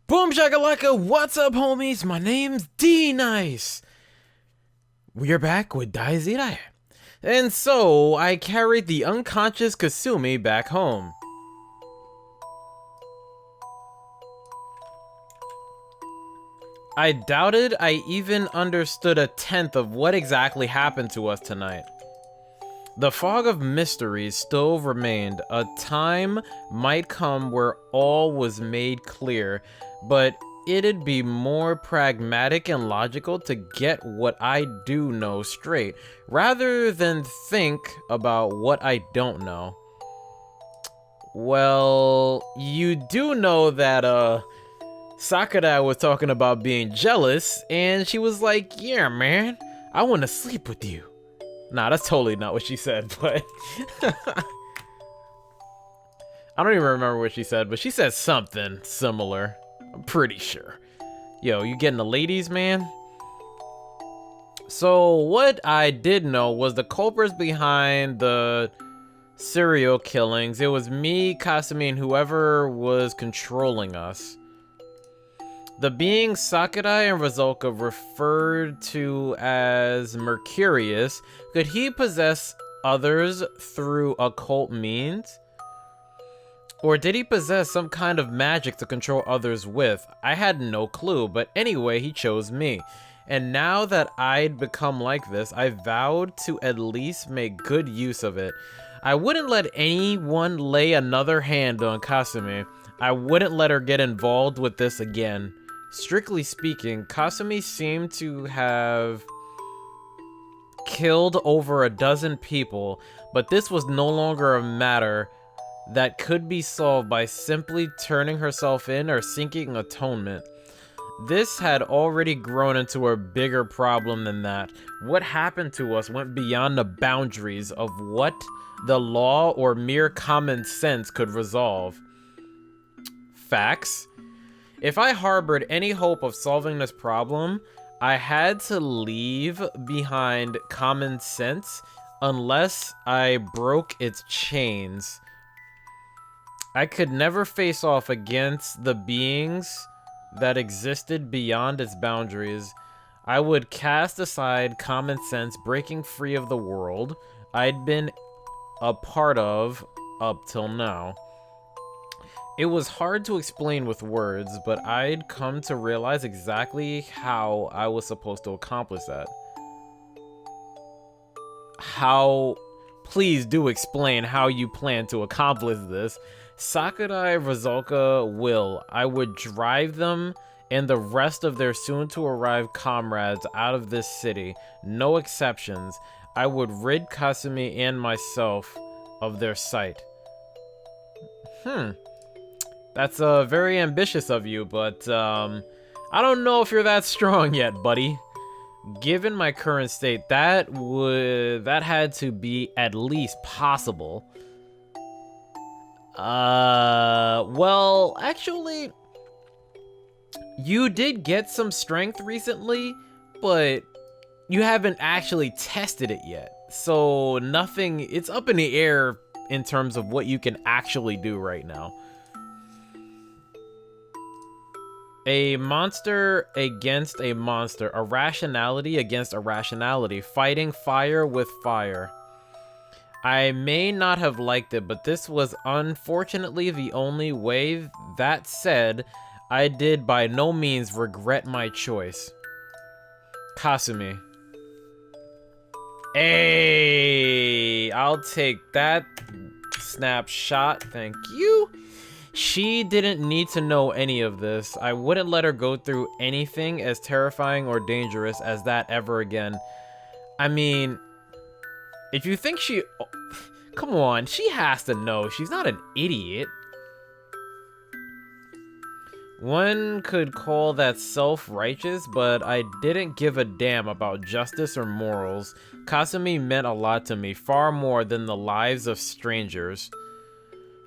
Boom shakalaka, what's up homies? My name's D-Nice. We are back with Irae. And so, I carried the unconscious Kasumi back home. I doubted I even understood a tenth of what exactly happened to us tonight. The fog of mystery still remained. A time might come where all was made clear, but it'd be more pragmatic and logical to get what I do know straight, rather than think about what I don't know. Well, you do know that, Sakura was talking about being jealous, and she was like, yeah, man, I want to sleep with you. Nah, that's totally not what she said, but I don't even remember what she said, but she said something similar. I'm pretty sure. Yo, you getting the ladies, man? So what I did know was the culprits behind the serial killings. It was me, Kasumi, and whoever was controlling us. The being Sakurai and Rizoka referred to as Mercurius. Could he possess others through occult means? Or did he possess some kind of magic to control others with? I had no clue, but anyway, he chose me. And now that I'd become like this, I vowed to at least make good use of it. I wouldn't let anyone lay another hand on Kasumi. I wouldn't let her get involved with this again. Strictly speaking, Kasumi seemed to have killed over a dozen people, but this was no longer a matter that could be solved by simply turning herself in or seeking atonement. This had already grown into a bigger problem than that. What happened to us went beyond the boundaries of what the law or mere common sense could resolve. Facts. If I harbored any hope of solving this problem, I had to leave behind common sense unless I broke its chains. I could never face off against the beings that existed beyond its boundaries. I would cast aside common sense, breaking free of the world I'd been a part of up till now. It was hard to explain with words, but I'd come to realize exactly how I was supposed to accomplish that. How? Please do explain how you plan to accomplish this. Sakurai Rizoka will. I would drive them and the rest of their soon-to-arrive comrades out of this city. No exceptions. I would rid Kasumi and myself of their sight. That's very ambitious of you, but I don't know if you're that strong yet, buddy. Given my current state, that had to be at least possible. Well, actually, you did get some strength recently, but you haven't actually tested it yet. So nothing, it's up in the air in terms of what you can actually do right now. A monster against a monster, a rationality against a rationality, fighting fire with fire. I may not have liked it, but this was unfortunately the only way. That said, I did by no means regret my choice. Kasumi. Hey, I'll take that snapshot, thank you. She didn't need to know any of this. I wouldn't let her go through anything as terrifying or dangerous as that ever again. I mean, if you think she... Come on, she has to know. She's not an idiot. One could call that self-righteous, but I didn't give a damn about justice or morals. Kasumi meant a lot to me, far more than the lives of strangers.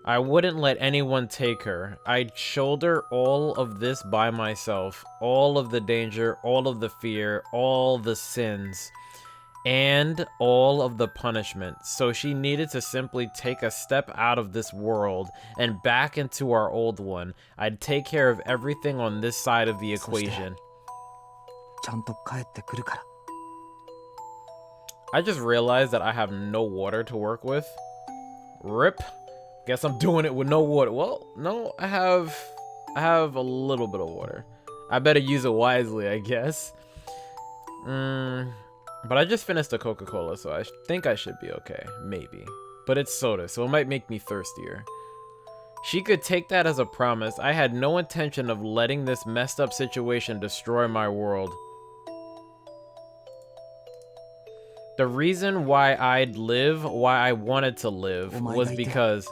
I wouldn't let anyone take her. I'd shoulder all of this by myself. All of the danger, all of the fear, all the sins. and all of the punishment. So she needed to simply take a step out of this world and back into our old one. I'd take care of everything on this side of the equation. I just realized that I have no water to work with. Rip. Guess I'm doing it with no water. Well, no, I have a little bit of water. I better use it wisely, I guess. But I just finished a Coca-Cola, so I think I should be okay. Maybe. But it's soda, so it might make me thirstier. She could take that as a promise. I had no intention of letting this messed up situation destroy my world. The reason why I'd live, why I wanted to live, was because...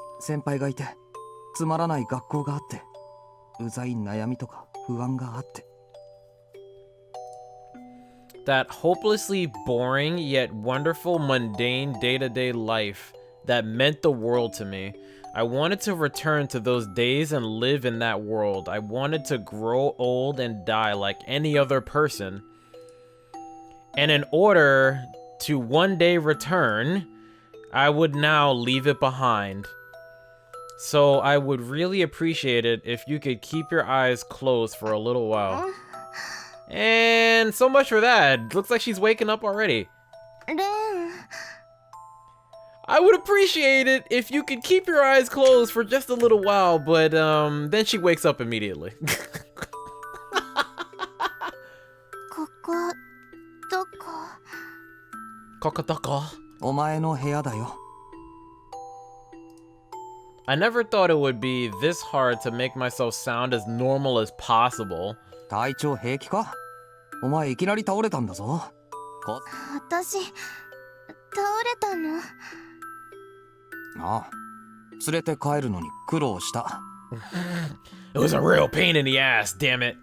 that hopelessly boring yet wonderful mundane day-to-day life that meant the world to me. I wanted to return to those days and live in that world. I wanted to grow old and die like any other person. And in order to one day return, I would now leave it behind. So I would really appreciate it if you could keep your eyes closed for a little while. And so much for that. Looks like she's waking up already. I would appreciate it if you could keep your eyes closed for just a little while, but then she wakes up immediately. I never thought it would be this hard to make myself sound as normal as possible. It was a real pain in the ass, damn it.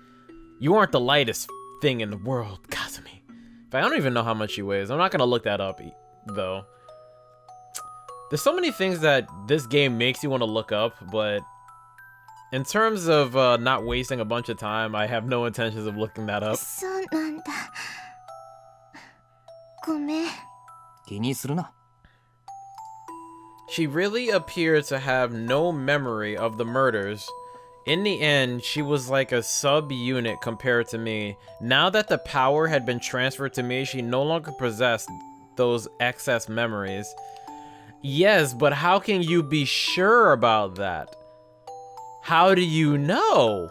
You aren't the lightest thing in the world, Kazumi. I don't even know how much she weighs. I'm not gonna look that up, though. There's so many things that this game makes you want to look up, but in terms of not wasting a bunch of time, I have no intentions of looking that up. She really appeared to have no memory of the murders. In the end, she was like a sub-unit compared to me. Now that the power had been transferred to me, she no longer possessed those excess memories. Yes, but how can you be sure about that? How do you know?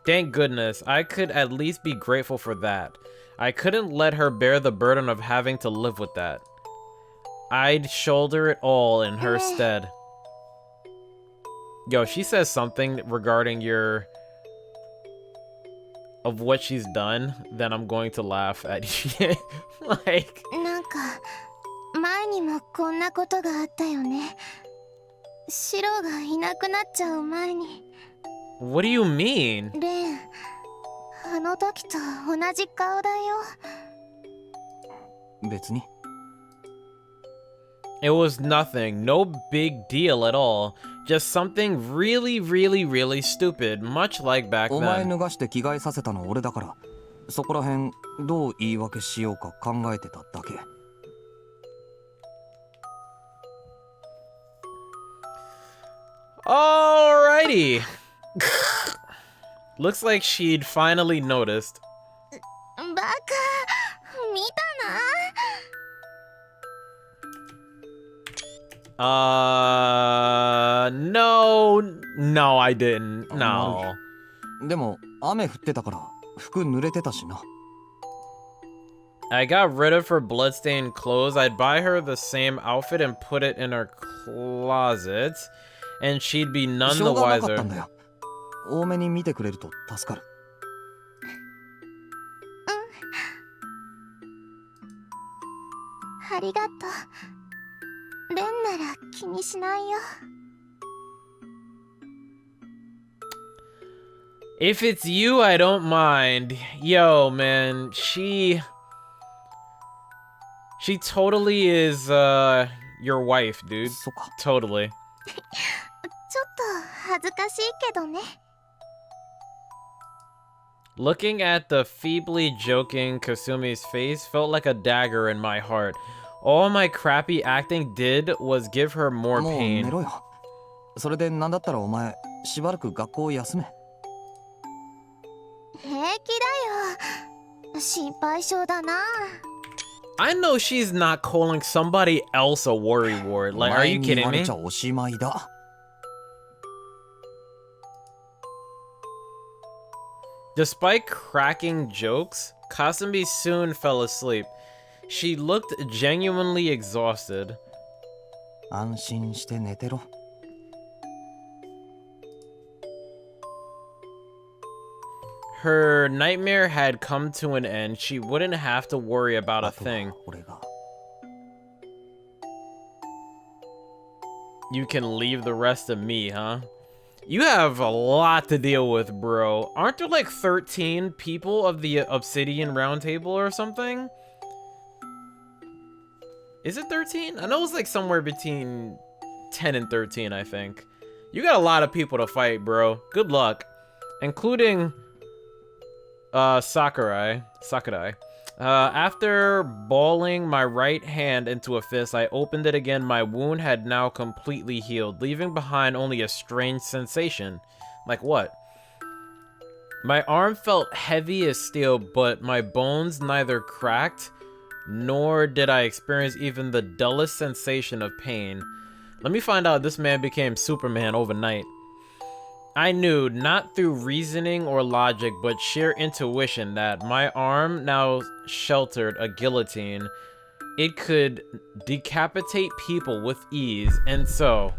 Thank goodness, I could at least be grateful for that. I couldn't let her bear the burden of having to live with that. I'd shoulder it all in her stead. Yo, she says something regarding of what she's done, then I'm going to laugh at you. Like... What do you mean? It was nothing, no big deal at all. Just something really, really, really stupid, much like back then. Alrighty. Looks like she'd finally noticed. No, I didn't. No. I got rid of her bloodstained clothes. I'd buy her the same outfit and put it in her closet, and she'd be none the wiser. If it's you, I don't mind. Yo, man, she totally is your wife, dude. Totally. Looking at the feebly joking Kasumi's face felt like a dagger in my heart. All my crappy acting did was give her more もう寝 pain. ろよ。それでなんだったらお前しばらく学校を休め。平気だよ。心配性だな。I know she's not calling somebody else a worrywart. Like, are you お前に言 kidding われ me? ちゃおしまいだ。Despite cracking jokes, Kasumi soon fell asleep. She looked genuinely exhausted. 安心して寝てろ。Her nightmare had come to an end. She wouldn't have to worry about a あとは thing. 俺が。You can leave the rest of me, huh? You have a lot to deal with, bro. Aren't there like 13 people of the Obsidian Round Table or something? Is it 13? I know it's like somewhere between 10 and 13, I think. You got a lot of people to fight, bro. Good luck. Including Sakurai. After balling my right hand into a fist, I opened it again. My wound had now completely healed, leaving behind only a strange sensation. Like what? My arm felt heavy as steel, but my bones neither cracked, nor did I experience even the dullest sensation of pain. Let me find out this man became Superman overnight. I knew, not through reasoning or logic, but sheer intuition, that my arm now sheltered a guillotine. It could decapitate people with ease, and so...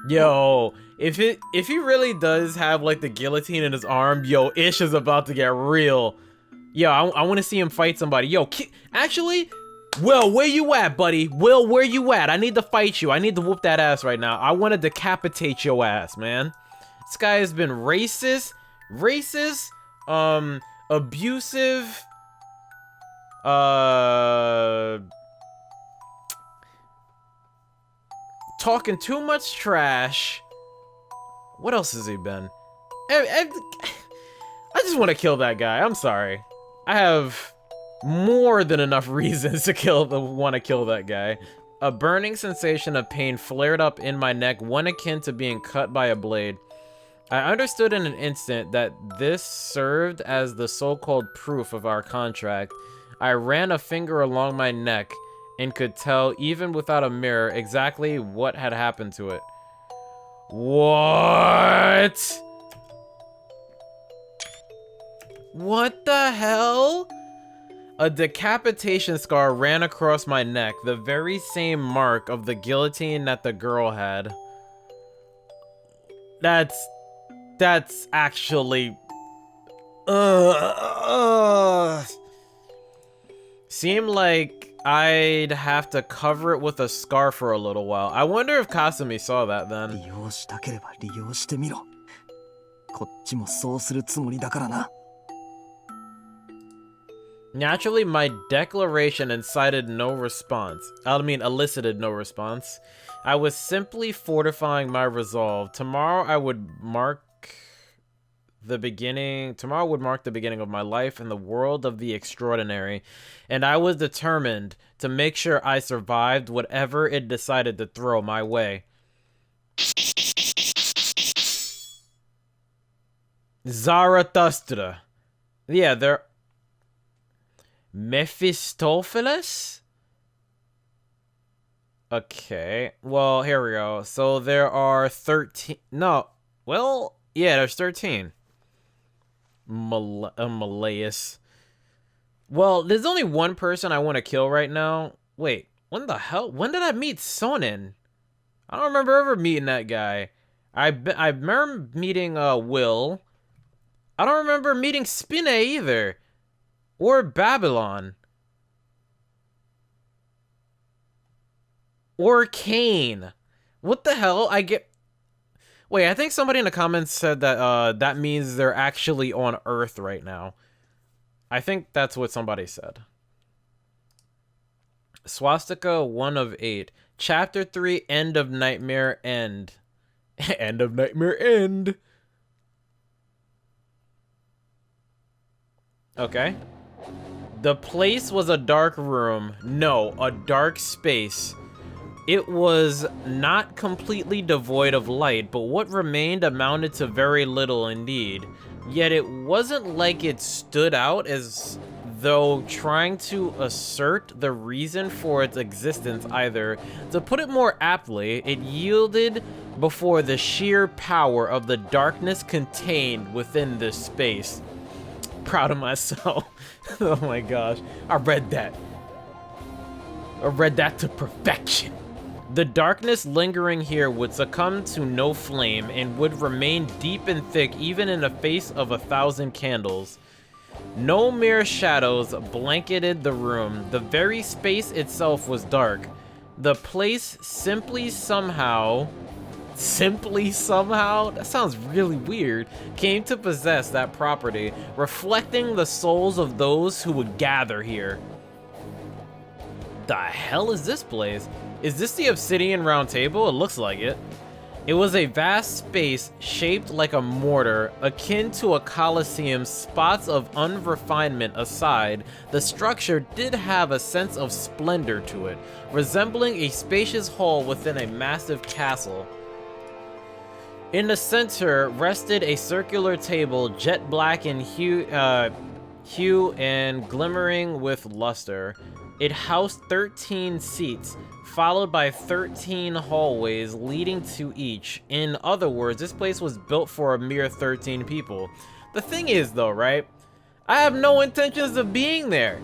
Yo, if he really does have, like, the guillotine in his arm, yo, Ish is about to get real. Yo, I want to see him fight somebody. Yo, actually... Will, where you at, buddy? Will, where you at? I need to fight you. I need to whoop that ass right now. I want to decapitate your ass, man. This guy has been racist, abusive, talking too much trash. What else has he been? I just want to kill that guy. I'm sorry. I have more than enough reasons to want to kill that guy. A burning sensation of pain flared up in my neck, one akin to being cut by a blade. I understood in an instant that this served as the so-called proof of our contract. I ran a finger along my neck and could tell, even without a mirror, exactly what had happened to it. What? What the hell? A decapitation scar ran across my neck, the very same mark of the guillotine that the girl had. That's actually... Seemed like I'd have to cover it with a scarf for a little while. I wonder if Kasumi saw that then. 利用したければ利用してみろ。こっちもそうするつもりだからな。Naturally, my declaration elicited no response. I was simply fortifying my resolve. Tomorrow would mark the beginning of my life in the world of the extraordinary, and I was determined to make sure I survived whatever it decided to throw my way. Zarathustra. Yeah, they're Mephistopheles? Okay, well, here we go. So there are 13. No, well, yeah, there's 13. Malleus. Well, there's only one person I want to kill right now. Wait, when the hell? When did I meet Sonin? I don't remember ever meeting that guy. I remember meeting Will. I don't remember meeting Spine either. Or Babylon. Or Cain. What the hell? Wait, I think somebody in the comments said that that means they're actually on Earth right now. I think that's what somebody said. Swastika 1 of 8. Chapter 3, End of Nightmare End. End of Nightmare End. Okay. The place was a dark room. No, a dark space. It was not completely devoid of light, but what remained amounted to very little indeed. Yet it wasn't like it stood out as though trying to assert the reason for its existence either. To put it more aptly, it yielded before the sheer power of the darkness contained within this space. Proud of myself. Oh my gosh. I read that to perfection. The darkness lingering here would succumb to no flame and would remain deep and thick even in the face of 1,000 candles. No mere shadows blanketed the room. The very space itself was dark. The place simply somehow, that sounds really weird, came to possess that property, reflecting the souls of those who would gather here. The hell is this place? Is this the Obsidian Round Table? It looks like it. It was a vast space shaped like a mortar, akin to a coliseum. Spots of unrefinement aside, the structure did have a sense of splendor to it, resembling a spacious hall within a massive castle. In the center rested a circular table, jet black in hue and glimmering with luster. It housed 13 seats, followed by 13 hallways leading to each. In other words, this place was built for a mere 13 people. The thing is though, right? I have no intentions of being there.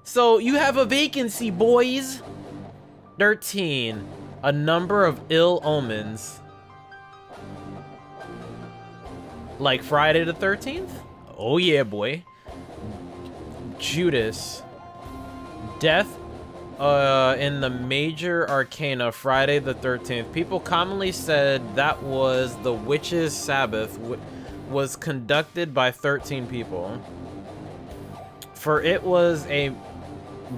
So you have a vacancy, boys. 13, a number of ill omens. Like Friday the 13th? Oh yeah, boy. Judas. Death in the major arcana, Friday the 13th. People commonly said that was the witch's Sabbath, was conducted by 13 people. For it was a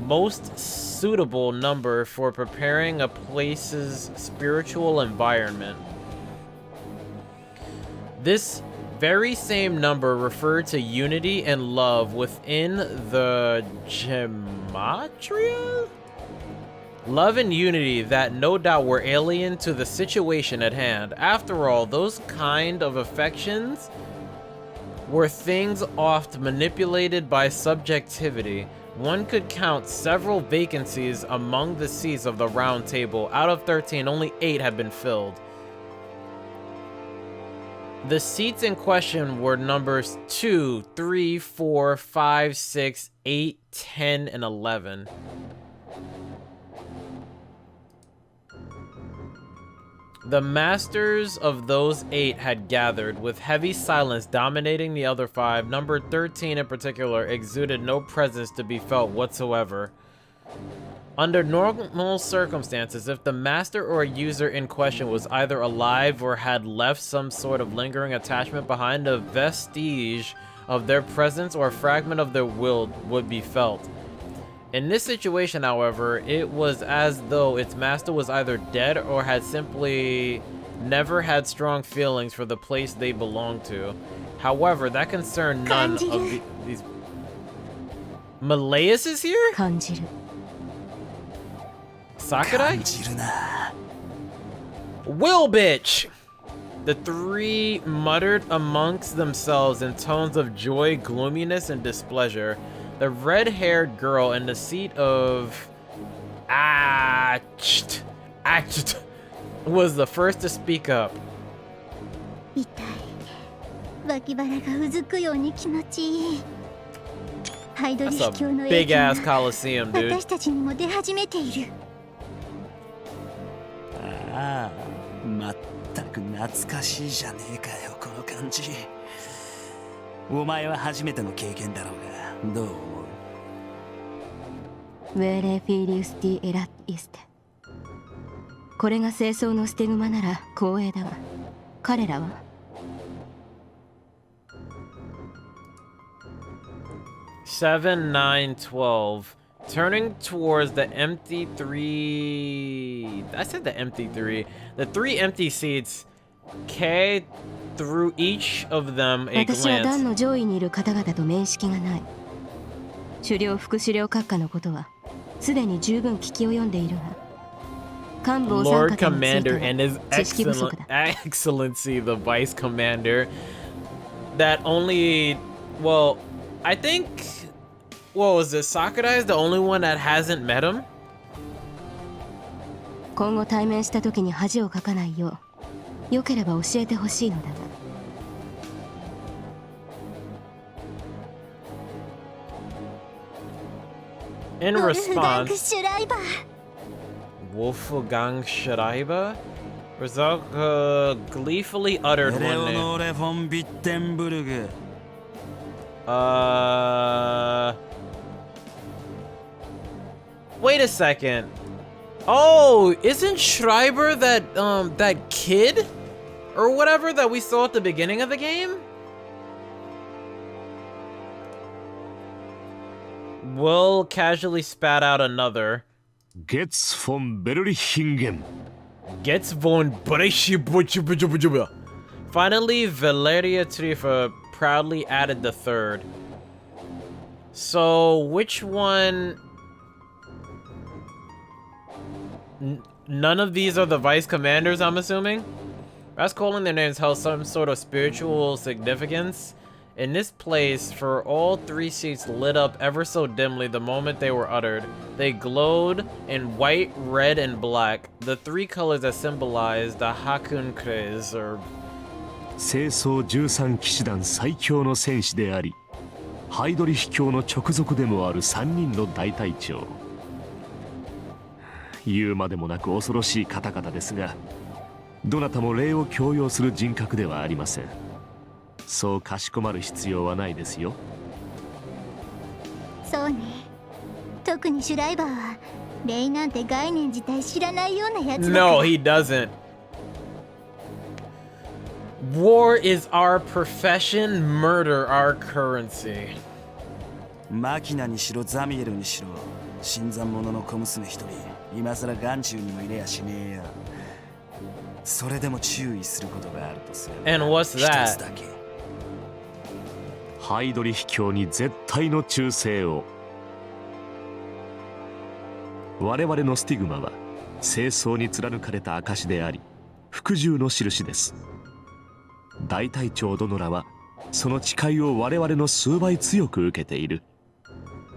most suitable number for preparing a place's spiritual environment. This very same number referred to unity and love within the gematria? Love and unity that no doubt were alien to the situation at hand. After all, those kind of affections were things oft manipulated by subjectivity. One could count several vacancies among the seats of the round table. Out of 13, only 8 had been filled. The seats in question were numbers 2, 3, 4, 5, 6, 8, 10, and 11. The masters of those 8 had gathered, with heavy silence dominating the other 5. Number 13 in particular exuded no presence to be felt whatsoever. Under normal circumstances, if the master or user in question was either alive or had left some sort of lingering attachment behind, a vestige of their presence or a fragment of their will would be felt. In this situation, however, it was as though its master was either dead or had simply never had strong feelings for the place they belonged to. However, that concerned none of these... Malaeus is here? Sakurai? Will bitch! The 3 muttered amongst themselves in tones of joy, gloominess, and displeasure. The red-haired girl in the seat of was the first to speak up. That's a big-ass coliseum, dude. ああ、まったく懐かしいじゃねえかよ、この感じ。お前は初めての経験だろうが、どう思う？ウェレフィリウスティエライステ。これが清掃の捨て熊なら光栄だが、彼らは7, 9, 12. Turning towards the empty 3... I said the empty 3. The 3 empty seats. K, through each of them a 私は団 glance. の上位にいる方々と面識がない。狩猟副狩猟閣下のことはすでに十分聞き及んでいるが、幹部お三 Lord 方につい Commander て and は His 知識不足 excellent だ。 Excellency, the Vice Commander. That only, well, I think, what was it? Sakurai is the only one that hasn't met him. 今後対面した時に恥をかかないよう、よければ教えてほしいのだが。In ウルフガン response, ク・シュライバー Wolfgang Schreiber gleefully エ uttered レオ one name. ノーレ・フォン・ビッテンブルグ。 Wait a second. Oh, isn't Schreiber that kid or whatever that we saw at the beginning of the game? Will casually spat out another. ゲッツ・フォン・ベルリヒンゲン。 Gets von Finally, Valeria Trifa proudly added the third. So, which one? None of these are the vice commanders, I'm assuming? As calling their names held some sort of spiritual significance. In this place, for all three seats lit up ever so dimly the moment they were uttered. They glowed in white, red, and black, the three colors that symbolize the Hakun Kreis, or 清掃13騎士団最強の戦士であり、ハイドリヒ教の直属でもある3人の大隊長。言うまでもなく恐ろしい方々ですが、どなたも礼を強要する人格ではありません。そうかしこまる必要はないですよ。そうね。特にシュライバーは礼なんて概念自体知らないようなやつだから。 No, he doesn't. War is our profession, murder our currency. マキナにしろザミエルにしろ、新参者の小娘一人、今さら眼中にも入れやしねえや。それでも注意することがあるとする。 And what's 一つ that? だけ。ハイドリヒ教に絶対の忠誠を。我々のスティグマは清掃に貫かれた証であり、服従の印です。大隊長殿らはその誓いを我々の数倍強く受けている。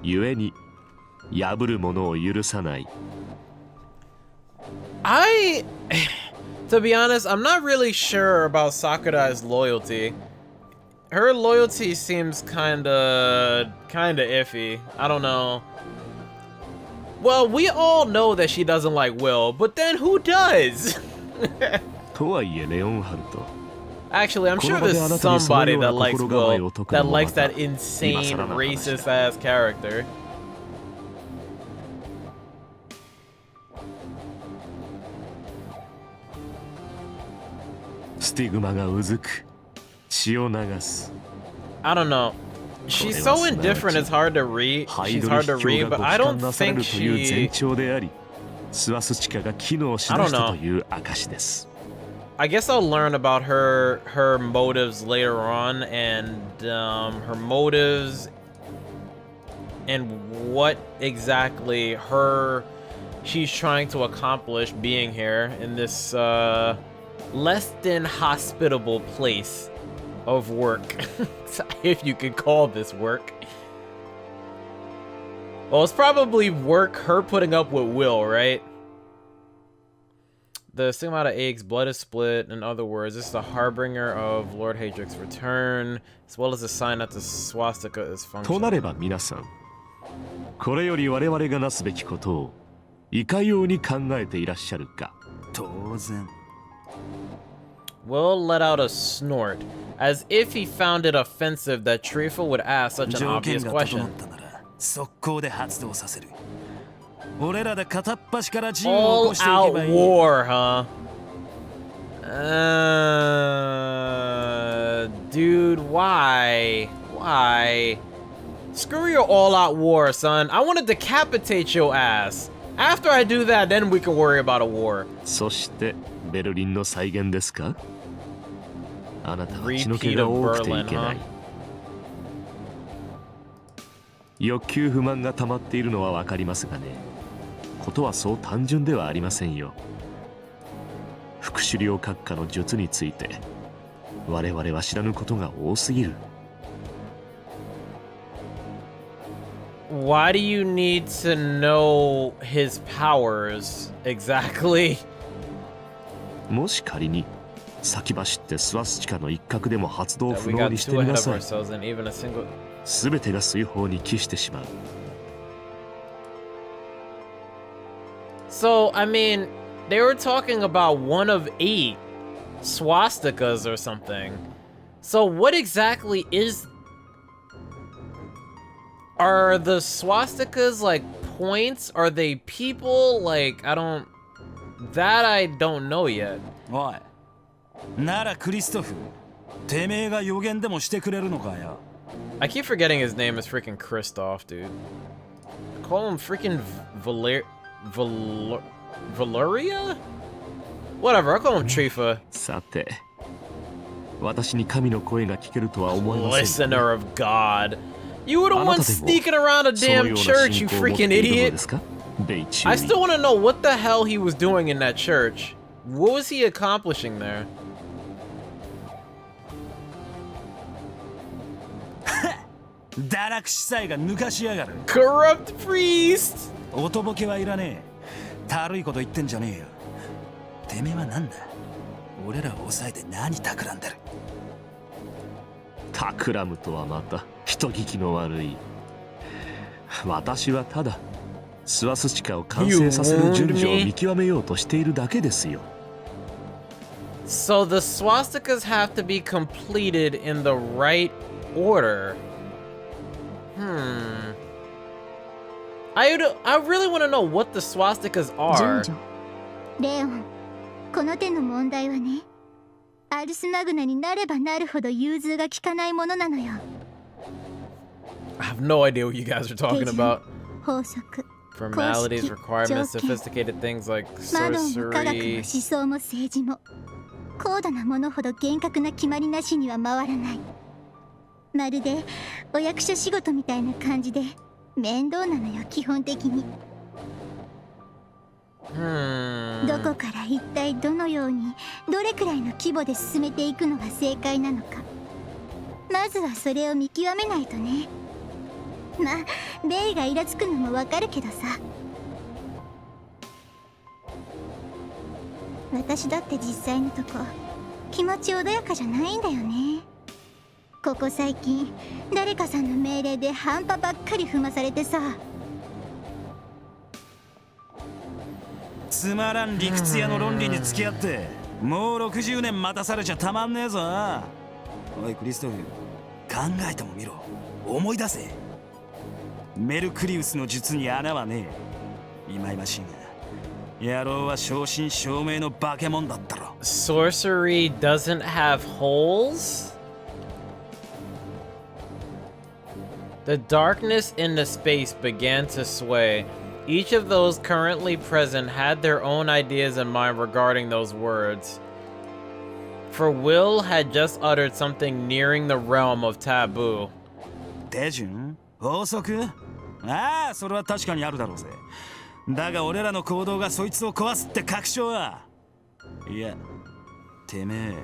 故に破る者を許さない。To be honest, I'm not really sure about Sakurai's loyalty. Her loyalty seems kinda iffy. I don't know. Well, we all know that she doesn't like Will, but then who does? とはいえレオンハルト。 Actually, I'm sure there's somebody that likes Will, that likes that insane racist ass character. スティグマがうずく、血を流す。 I don't know. She's so indifferent, it's hard to read. ハイ She's ド hard リ to ヒ教 read, が but ご I 帰 don't 還なされ think るという前 she... 兆であり、スワス地下が機能しだしたという証です。 I guess I'll learn about her motives later on, and her motives and what exactly she's trying to accomplish being here in this less than hospitable place of work, if you could call this work. Well, it's probably work her putting up with Will, right? The stigmata aches, blood is split. In other words, this is the harbinger of Lord Hadrick's return, as well as a sign that the swastika is となれ functioning. ば皆さん、これより我々がなすべきことをいかように考えていらっしゃるか。当然。 Will let out a snort, as if he found it offensive that Trifa would ask such an 条件 obvious が整 question. ったなら速攻で発動させる。俺らで片っ端から陣を起 All こしていけ out ばいい。 war, huh? Dude, why? Why? Screw your all out war, son. I want to decapitate your ass. After I do that, then we can worry about a war. そしてベルリンの再現ですか。あなたは血の気 Repeat が of 多くてい Berlin, けな huh? い。欲求不満が溜まっているのはわかりますがね、ことはそう単純ではありませんよ。副首領閣下の術について我々は知らぬことが多すぎる。Why do you need to know his powers exactly? もし仮に先走ってスワスチカの一角でも発動 That 不 we 能 got にして too み ahead な of さい。 ourselves and even a single. 全てが水泡に帰してしまう。 So, I mean, they were talking about one of 8 swastikas or something. So, what exactly is... Are the swastikas like points? Are they people? Like, I don't... That I don't know yet. おい、ならクリストフ、てめえが予言でもしてくれるのかよ。 I keep forgetting his name is freaking Kristoff, dude. Call him freaking Valeria? Whatever, I'll call him Trifa. さて、私に神の声が聞けるとは思えません。 Listener of God. You were the あな one たでも sneaking around a その damn ような church, 信 you 仰を持っ freaking ているの idiot. ですか？米中 I still want to know what the hell he was doing in that church. What was he accomplishing there? 堕落司祭が抜かしやがる。 Corrupt priest! おとぼけはいらねえ。たるいこと言ってんじゃねえよ。てめえはなんだ？俺らを抑えて何企んでる？企むとはまた人聞きの悪い。私はただスワスチカを完成させる順序を見極めようとしているだけですよ。 So the swastikas have to be completed in the right order. I really want to know what the swastikas 順 are. 序レオン、この手の問題はね、アルスマグナになればなるほど融通が利かないものなのよ。 I have no idea what you guys are talking about. 法則、 Formalities, 公式、 requirements, 条件、 sophisticated things like マドンも科学も sorcery. 思想も政治も高度なものほど厳格な決まりなしには回らない。まるでお役所仕事みたいな感じで面倒なのよ、基本的に。どこから一体どのようにどれくらいの規模で進めていくのが正解なのか、まずはそれを見極めないとね。まあレイがイラつくのもわかるけどさ、私だって実際のとこ気持ち穏やかじゃないんだよね。ここ最近誰かさんの命令で半端ばっかり踏まされてさ。つまらん理屈屋の論理に付き合ってもう60年待たされちゃたまんねえぞ。おいクリストフ、考えてもみろ。思い出せ。メルクリウスの術に穴はねえ。忌々しいが野郎は正真正銘の化け物だったろ。 Sorcery doesn't have holes? The darkness in the space began to sway. Each of those currently present had their own ideas in mind regarding those words. For Will had just uttered something nearing the realm of taboo. 手順？法則？ああ、それは確かにあるだろうぜ。だが俺らの行動がそいつを壊すって確証は。いや、てめえ、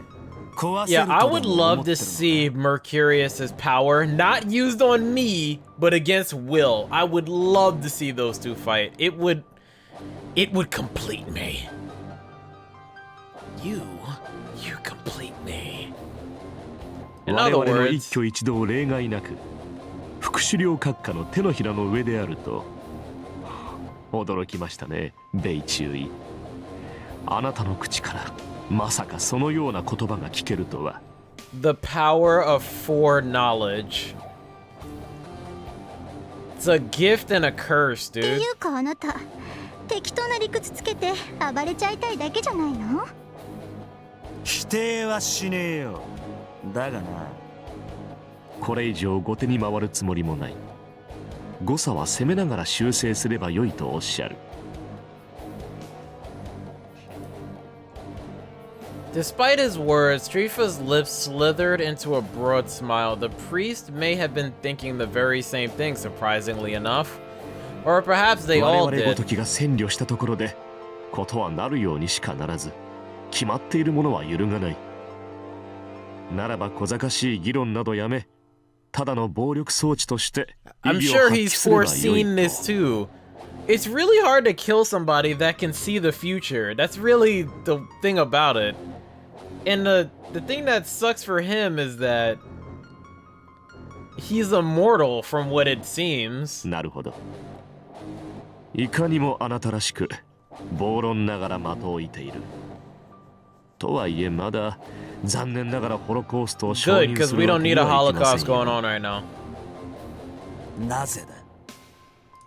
壊せる Yeah, と I でも would 思ってる love の to か？ see Mercurius's power not used on me, but against Will. I would love to see those two fight. It would complete me. You complete me. In 我 other 々の一 words, 挙一動例外なく副首領閣下の手のひらの上であると驚きましたね、米中尉。あなたの口からまさかそのような言葉が聞けるとは。 the power of foreknowledge. It's a gift and a curse, って dude. いうかあなた適当な理屈つけて暴れちゃいたいだけじゃないの？否定はしねえよ。だがな、これ以上後手に回るつもりもない。誤差は攻めながら修正すればよいとおっしゃる。Despite his words, Strifa's lips slithered into a broad smile. The priest may have been thinking the very same thing, surprisingly enough. Or perhaps they 我 all 々ご did. ときが占領したところでことはなるようにしかならず、決まっているものは揺るがない。ならば小賢しい議論などやめ、ただの暴力装置として意 I'm 義を sure 発揮 he's すればよい foreseen this too. It's really hard to kill somebody that can see the future. That's really the thing about it. And the thing that sucks for him is that he's immortal from what it seems. なるほど。いかにもあなたらしく暴論ながら的を射ている。とはいえまだ残念ながらホロコーストを承 Good, 認 because す we るわ don't けに need a はいきませ holocaust んよ。 going on right now. なぜだ。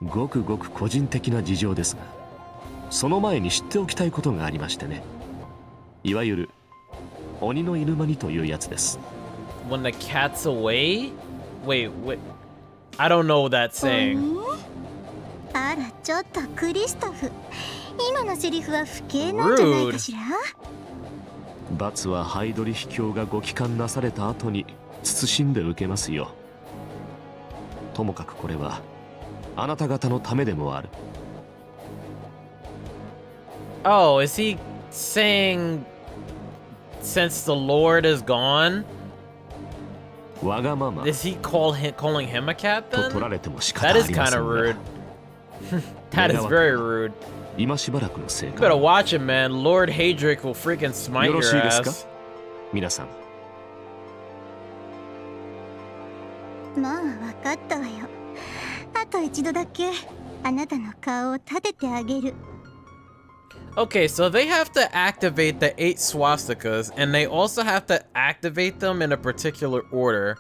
ごくごく個人的な事情ですが、その前に知っておきたいことがありましてね。いわゆる鬼の犬間にというやつです。When the cat's away? Wait. I don't know that saying. あらちょっとクリストフ、今のセリフは不敬なんじゃないかしら。罰はハイドリ秘境がご帰還なされた後に慎んで受けますよ。ともかくこれはあなた方のためでもある。Oh, is he saying since the Lord is gone? わがまま Is he calling him a cat と then? 取られても仕方 That あ is りま kind せ of ん rude. が That is very rude. 今しばらくの成 You 果 better watch it, man. Lord Hadric will freaking smite よろ your しいですか ass. 皆さん。もう分かったわよ。あと一度だけあなたの顔を立ててあげる。Okay, so they have to activate the 8 swastikas, and they also have to activate them in a particular order.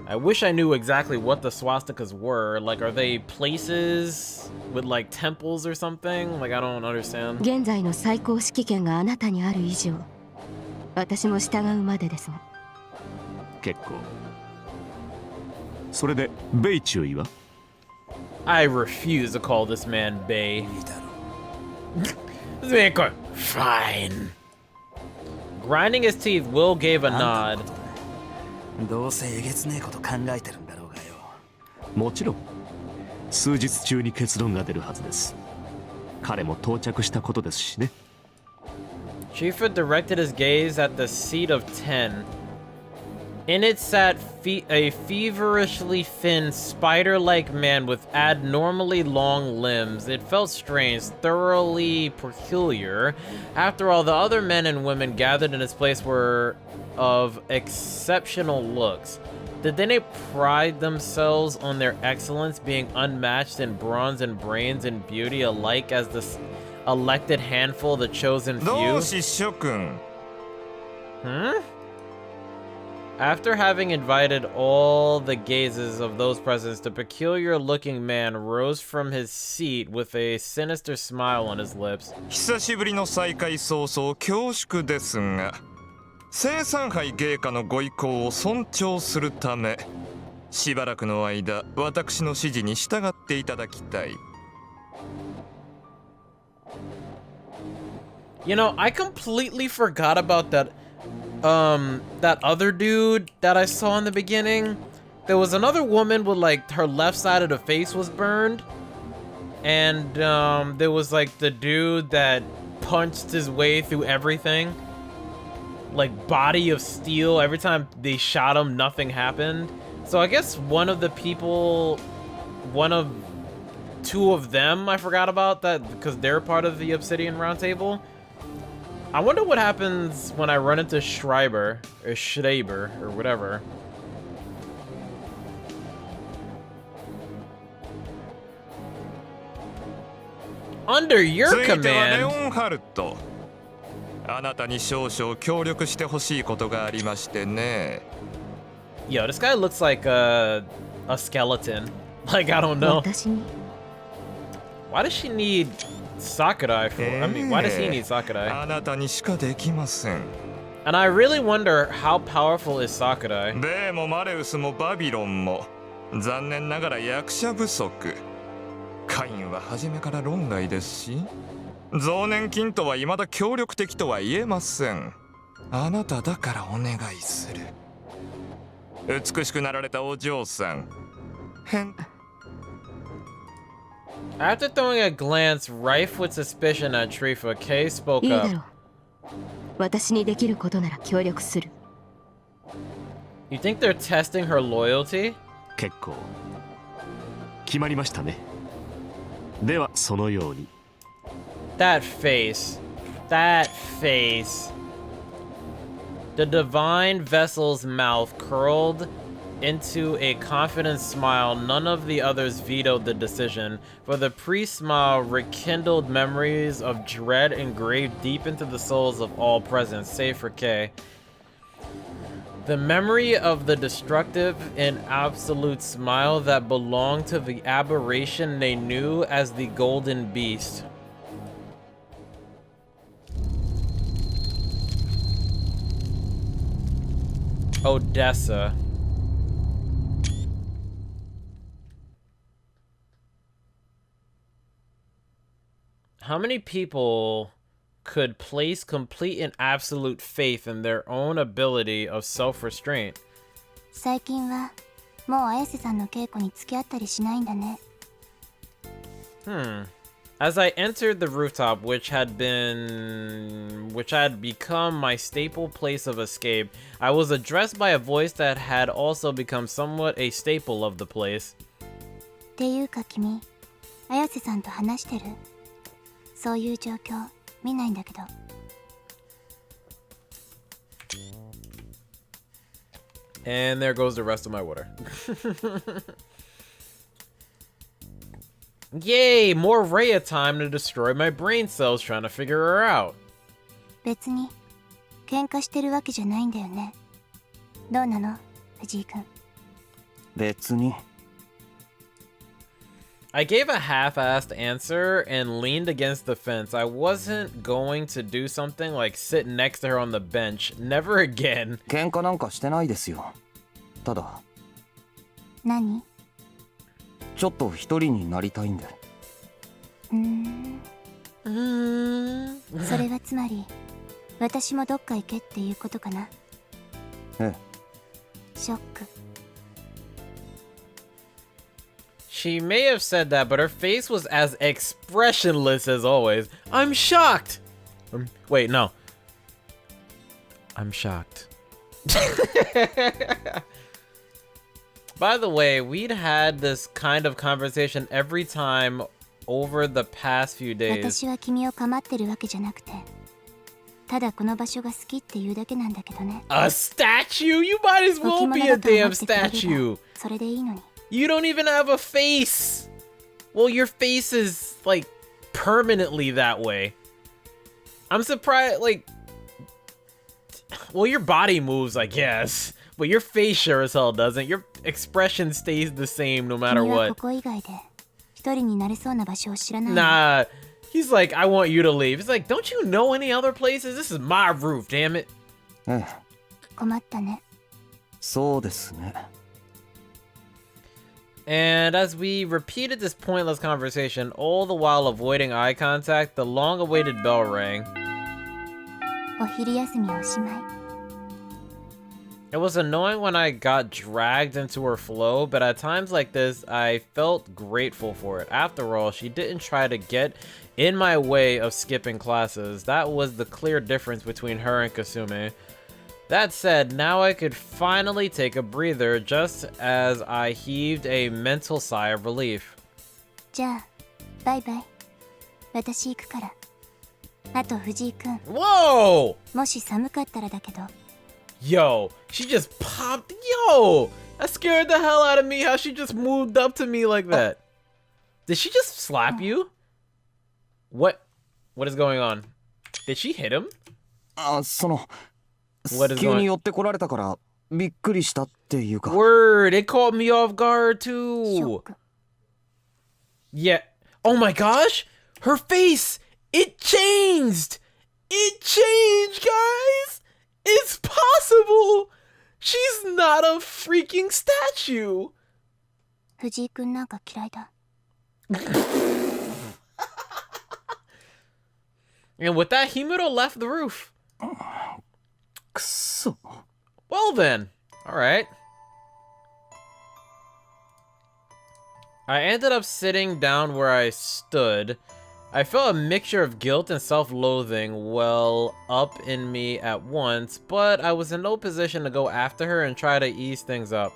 I wish I knew exactly what the swastikas were. Like, are they places with like temples or something? Like, I don't understand. 現在の最高指揮権があなたにある以上、私も従うまでですが。結構。それでベイ注意は I refuse to call this man Bay. いいだろ This man called fine. Grinding his teeth, Will gave a う。あん nod. たのことだ。どうせえげつねえこと考えてるんだろうがよ。もちろん数日中に結論が出るはずです。彼も到着したことですしね。 Chifa directed his gaze at the seat of 10. In it sat a feverishly thin, spider-like man with abnormally long limbs. It felt strange, thoroughly peculiar. After all, the other men and women gathered in his place were of exceptional looks. Did they pride themselves on their excellence, being unmatched in bronze and brains and beauty alike as the elected handful, the chosen ど few? うし諸君 After having invited all the gazes of those present, the peculiar-looking man rose from his seat with a sinister smile on his lips. 久しぶりの再会早々恐縮ですが聖三杯芸家のご意向を尊重するためしばらくの間私の指示に従っていただきたい。 You know, I completely forgot about that other dude that I saw in the beginning. There was another woman with like her left side of the face was burned. And there was like the dude that punched his way through everything. Like body of steel. Every time they shot him, nothing happened. So I guess one of two of them I forgot about that because they're part of the Obsidian Roundtable. I wonder what happens when I run into Schreiber or whatever. Under your 続いてはレ command. オンハルト。あなたに少々協力してほしいことがありましてね。 Yo, this guy looks like a skeleton. Like, I don't know. 私に Why does she need Sakurai for? I mean, why does he need Sakurai? あなたにしかできません。 And I really wonder how powerful is Sakurai. ベイもマレウスもバビロンも残念ながら役者不足。カインは初めから論外ですし、増年金とは未だ協力的とは言えません。あなただからお願いする。美しくなられたお嬢さん。After throwing a glance rife with suspicion at Trifa, Kay spoke いいだ up. ろう。私にできることなら協力する。You think they're testing her loyalty? 結構決まりましたね。ではそのように。 That face. That face. The divine vessel's mouth curled into a confident smile. None of the others vetoed the decision, for the priest's smile rekindled memories of dread engraved deep into the souls of all present, save for Kay. The memory of the destructive and absolute smile that belonged to the aberration they knew as the Golden Beast. Odessa. How many people could place complete and absolute faith in their own ability of self-restraint? 最近はもう綾瀬さんの稽古に付き合ったりしないんだね。As I entered the rooftop, which had become my staple place of escape, I was addressed by a voice that had also become somewhat a staple of the place. っていうか君、綾瀬さんと話してる？そういう状況見ないんだけど。And there goes the rest of my water. Yay! More Rhea time to destroy my brain cells trying to figure her out. 別に喧嘩してるわけじゃないんだよね。どうなの、藤井君？別に。I gave a half-assed answer and leaned against the fence. I wasn't going to do something like sit next to her on the bench. Never again. 喧嘩なんかしてないですよ。ただ。何？ちょっと一人になりたいんで。それはつまり私もどっか行けっていうことかな。ええ。ショック。She may have said that, but her face was as expressionless as always. I'm shocked! Wait, no. I'm shocked. By the way, we'd had this kind of conversation every time over the past few days. 私は君を構ってるわけじゃなくて、ただこの場所が好きっていうだけなんだけどね。A statue? You might as well be a damn statue. それでいいのに。You don't even have a face. Well, your face is like permanently that way. I'm surprised, like, well, your body moves, I guess, but your face sure as hell doesn't. Your expression stays the same no matter 君は what. ここ以外で一人になれそうな場所を知らない。Nah, he's like, I want you to leave. He's like, don't you know any other places? This is my roof, damn it. ええ。困ったね。そうですね。And as we repeated this pointless conversation, all the while avoiding eye contact, the long-awaited bell rang. お昼休みおしまい。It was annoying when I got dragged into her flow, but at times like this, I felt grateful for it. After all, she didn't try to get in my way of skipping classes. That was the clear difference between her and Kasume. That said, now I could finally take a breather just as I heaved a mental sigh of relief. じゃあ、バイバイ。私行くから。あと藤井君。Whoa! もし寒かったらだけど。Yo, she just popped. Yo! That scared the hell out of me how she just moved up to me like that. Did she just slap you? What is going on? Did she hit him? あ、What is 急 going に寄ってこられたからびっくりしたっていうか。Word, it caught me off guard ショ too. ック。Yeah. Oh my gosh! Her face! It changed! It changed, guys! It's possible! She's not a freaking statue! 藤井君なんか嫌いだ。And with that, Himuro left the roof. くっそ。 Well then, alright. I ended up sitting down where I stood. I felt a mixture of guilt and self-loathing well up in me at once, but I was in no position to go after her and try to ease things up.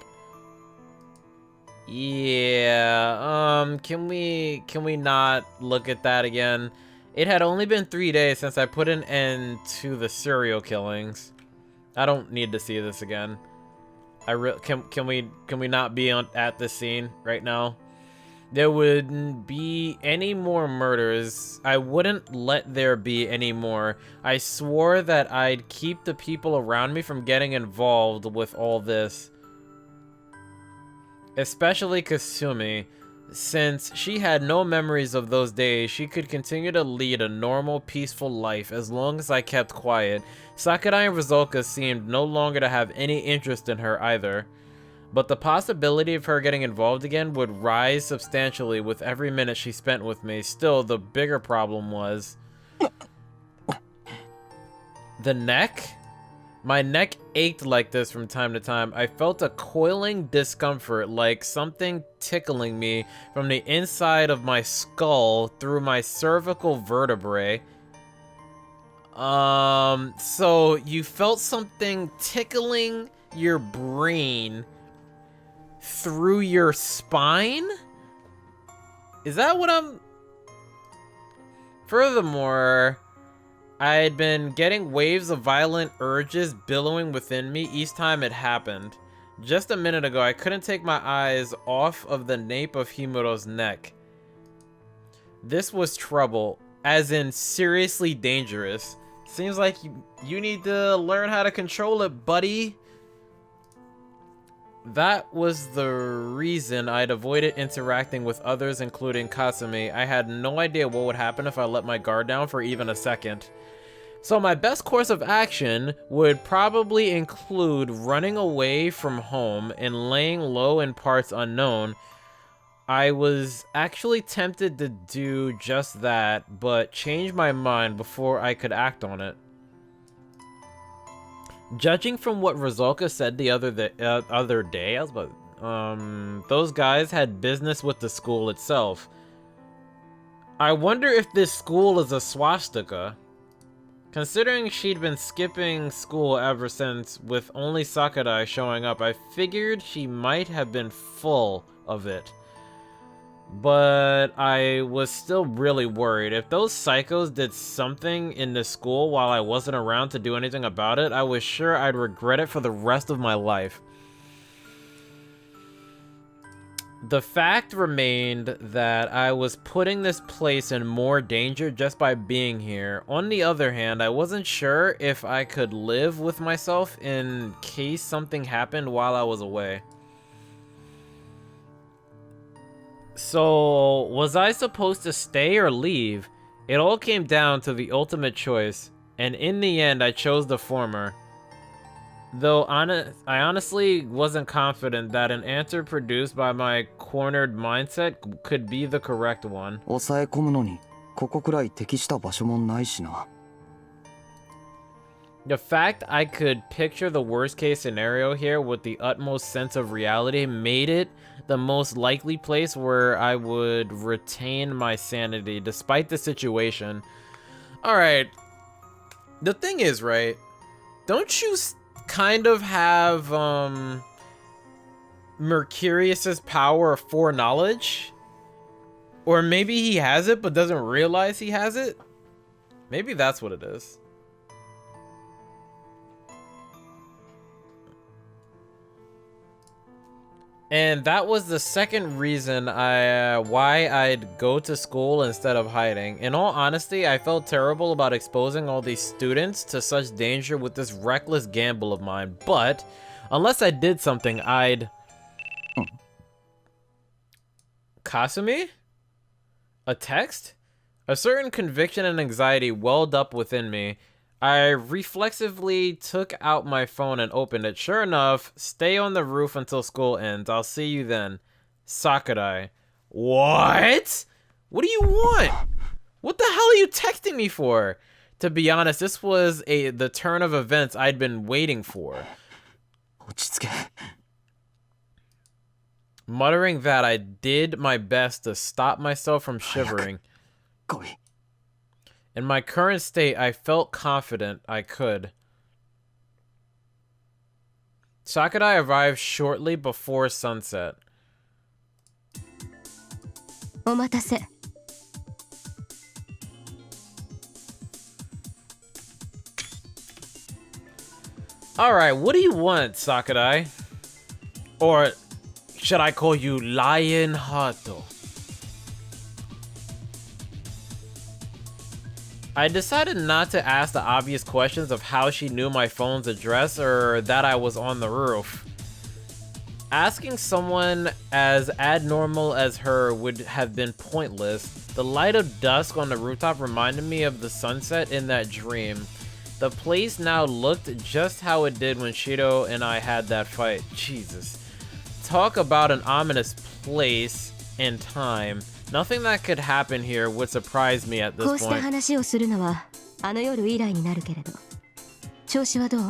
Yeah, can we not look at that again? It had only been 3 days since I put an end to the serial killings. I don't need to see this again. Can we not be at this scene right now? There wouldn't be any more murders. I wouldn't let there be any more. I swore that I'd keep the people around me from getting involved with all this. Especially Kasumi. Since she had no memories of those days, she could continue to lead a normal, peaceful life as long as I kept quiet. Sakurai and Rizulka seemed no longer to have any interest in her either. But the possibility of her getting involved again would rise substantially with every minute she spent with me. Still, the bigger problem was... the neck? My neck ached like this from time to time. I felt a coiling discomfort, like something tickling me from the inside of my skull through my cervical vertebrae. So you felt something tickling your brain through your spine? Is that what I'm... Furthermore, I had been getting waves of violent urges billowing within me each time it happened. Just a minute ago, I couldn't take my eyes off of the nape of Himuro's neck. This was trouble, as in seriously dangerous. Seems like you need to learn how to control it, buddy. That was the reason I'd avoided interacting with others, including Kasumi. I had no idea what would happen if I let my guard down for even a second. So my best course of action would probably include running away from home and laying low in parts unknown. I was actually tempted to do just that, but changed my mind before I could act on it. Judging from what Rizulka said the other day, I was about, those guys had business with the school itself. I wonder if this school is a swastika. Considering she'd been skipping school ever since, with only Sakurai showing up, I figured she might have been full of it. But I was still really worried. If those psychos did something in the school while I wasn't around to do anything about it, I was sure I'd regret it for the rest of my life. The fact remained that I was putting this place in more danger just by being here. On the other hand, I wasn't sure if I could live with myself in case something happened while I was away. So, was I supposed to stay or leave? It all came down to the ultimate choice, and in the end, I chose the former. Though I honestly wasn't confident that an answer produced by my cornered mindset could be the correct one. 抑え込むのにここくらい適した場所もないしな。 The fact I could picture the worst case scenario here with the utmost sense of reality made it the most likely place where I would retain my sanity despite the situation. Alright. The thing is, right? Don't you kind of have Mercurius's power of foreknowledge? Or maybe he has it but doesn't realize he has it? Maybe that's what it is. And that was the second reason why I'd go to school instead of hiding. In all honesty, I felt terrible about exposing all these students to such danger with this reckless gamble of mine. But, unless I did something, I'd... Kasumi? A text? A certain conviction and anxiety welled up within me. I reflexively took out my phone and opened it. Sure enough, stay on the roof until school ends. I'll see you then. Sakurai. What? What do you want? What the hell are you texting me for? To be honest, this was the turn of events I'd been waiting for. 落ち着け。 Muttering that, I did my best to stop myself from shivering. 来い。 In my current state, I felt confident I could. Sakurai arrived shortly before sunset. お待たせ。 Alright, what do you want, Sakurai? Or should I call you Lionhearto? I decided not to ask the obvious questions of how she knew my phone's address or that I was on the roof. Asking someone as abnormal as her would have been pointless. The light of dusk on the rooftop reminded me of the sunset in that dream. The place now looked just how it did when Shido and I had that fight. Jesus. Talk about an ominous place and time. Nothing that could happen here would surprise me at こう this した point. 話をするのはあの夜以来になるけれど、調子はどう？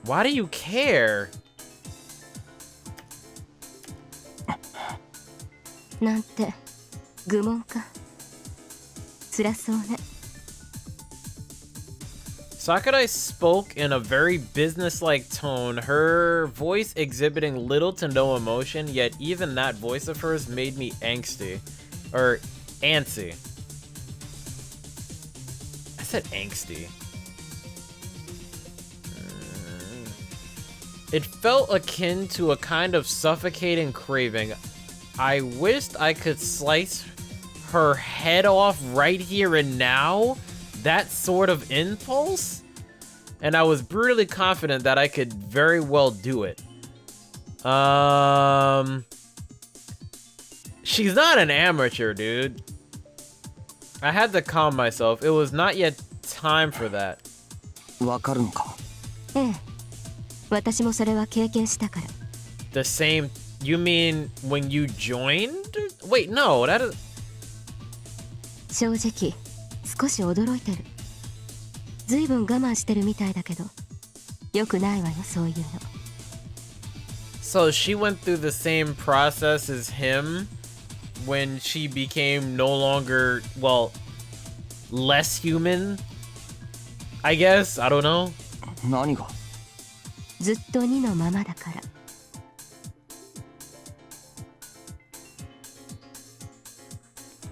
Why do you care? なんて愚問か。辛そうね。 Sakurai spoke in a very businesslike tone, her voice exhibiting little to no emotion, yet even that voice of hers made me angsty. Or antsy. I said angsty. It felt akin to a kind of suffocating craving. I wished I could slice her head off right here and now. That sort of impulse, and I was brutally confident that I could very well do it. She's not an amateur, dude. I had to calm myself. It was not yet time for that. わかるのか。ええ、私もそれは経験したから。 The same. You mean when you joined? Wait, no, that is. 正直少し驚いてる。ずいぶん我慢してるみたいだけど、よくないわよそういうの。 So she went through the same process as him when she became no longer, well, less human, I guess. I don't know. 何が？ずっと2のままだから。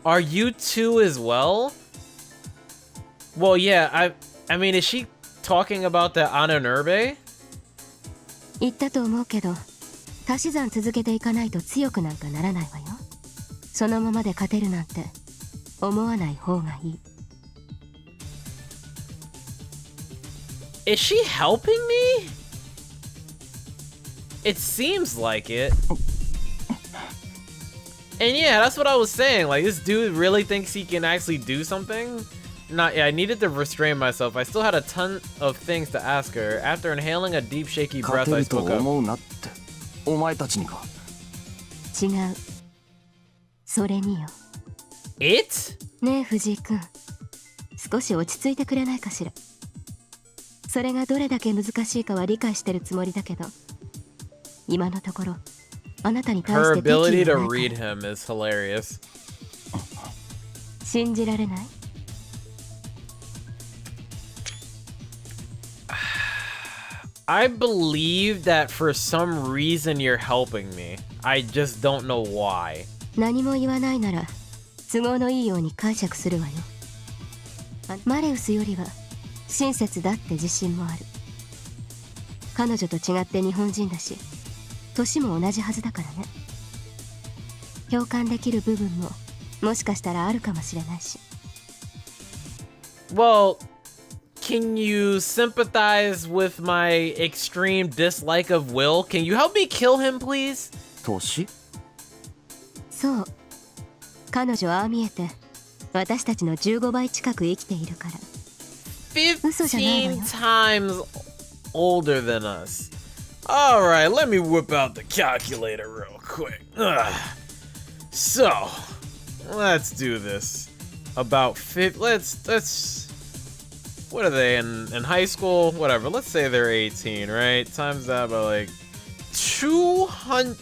Are you two as well? Well, yeah, I mean, is she talking about the Ananerbe? 言ったと思うけど、足し算続けていかないと強くなんかならないわよ。そのままで勝てるなんて思わない方がいい。 Is she helping me? It seems like it. And yeah, that's what I was saying. Like, this dude really thinks he can actually do something? Yeah, I needed to restrain myself. I still had a ton of things to ask her. After inhaling a deep, shaky 勝 breath, て I ると spoke up. 思うなって。お前たちにか。違う。それによ。 It? ねえ藤井君、少し落ち着いてくれないかしら。それがどれだけ難しいかは理解してるつもりだけど、今のところあなたに対 Her して敵意 ability が to ないから。 read him is hilarious. 信じられない？ I believe that for some reason you're helping me. I just don't know why. 何も言わないなら都合のいいように解釈するわよ。マレウスよりは親切だって自信もある。彼女と違って日本人だし、年も同じはずだからね。共感できる部分ももしかしたらあるかもしれないし。 Well, can you sympathize with my extreme dislike of Will? Can you help me kill him, please? 年？そう。彼女はああ見えて私たちの15倍近く生きているから。 15 times older than us. Alright, let me whip out the calculator real quick. So, let's do this. About let's what are they in high school? Whatever. Let's say they're 18, right? Times that by like 200.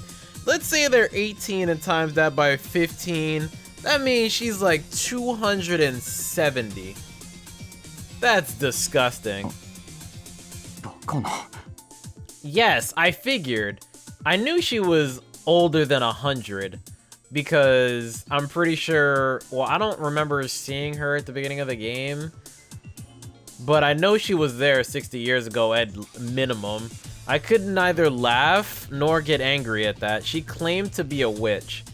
Let's say they're 18 and times that by 15. That means she's like 270. That's disgusting. バカな。 Yes, I figured. I knew she was older than 100 because I'm pretty sure, well, I don't remember seeing her at the beginning of the game, but I know she was there 60 years ago at minimum. I could neither laugh nor get angry at that. She claimed to be a witch.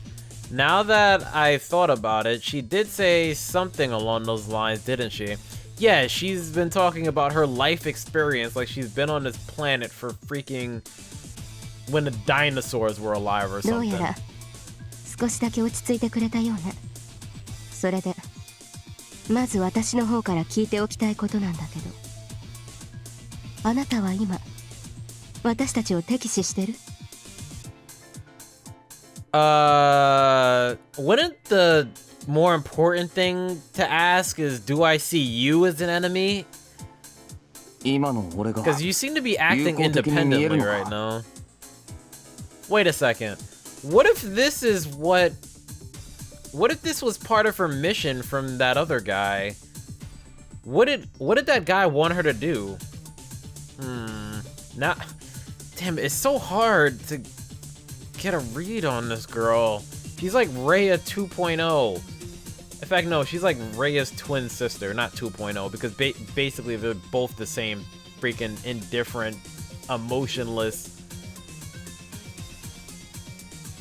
Now that I thought about it, she did say something along those lines, didn't she? Yeah, she's been talking about her life experience like she's been on this planet for freaking when the dinosaurs were alive or どう something. やら少しだけ落ち着いてくれたようね。それでまず私の方から聞いておきたいことなんだけど、あなたは今私たちを敵視してる？ Wouldn't the more important thing to ask is, do I see you as an enemy? 今の俺が Because you seem to be acting 友好的に見える independently のか？ right now. Wait a second. What if this is what if this was part of her mission from that other guy? What did that guy want her to do? Now, damn, it's so hard to get a read on this girl. She's like Rhea 2.0. In fact, no, she's like Rhea's twin sister, not 2.0, because basically they're both the same freaking indifferent, emotionless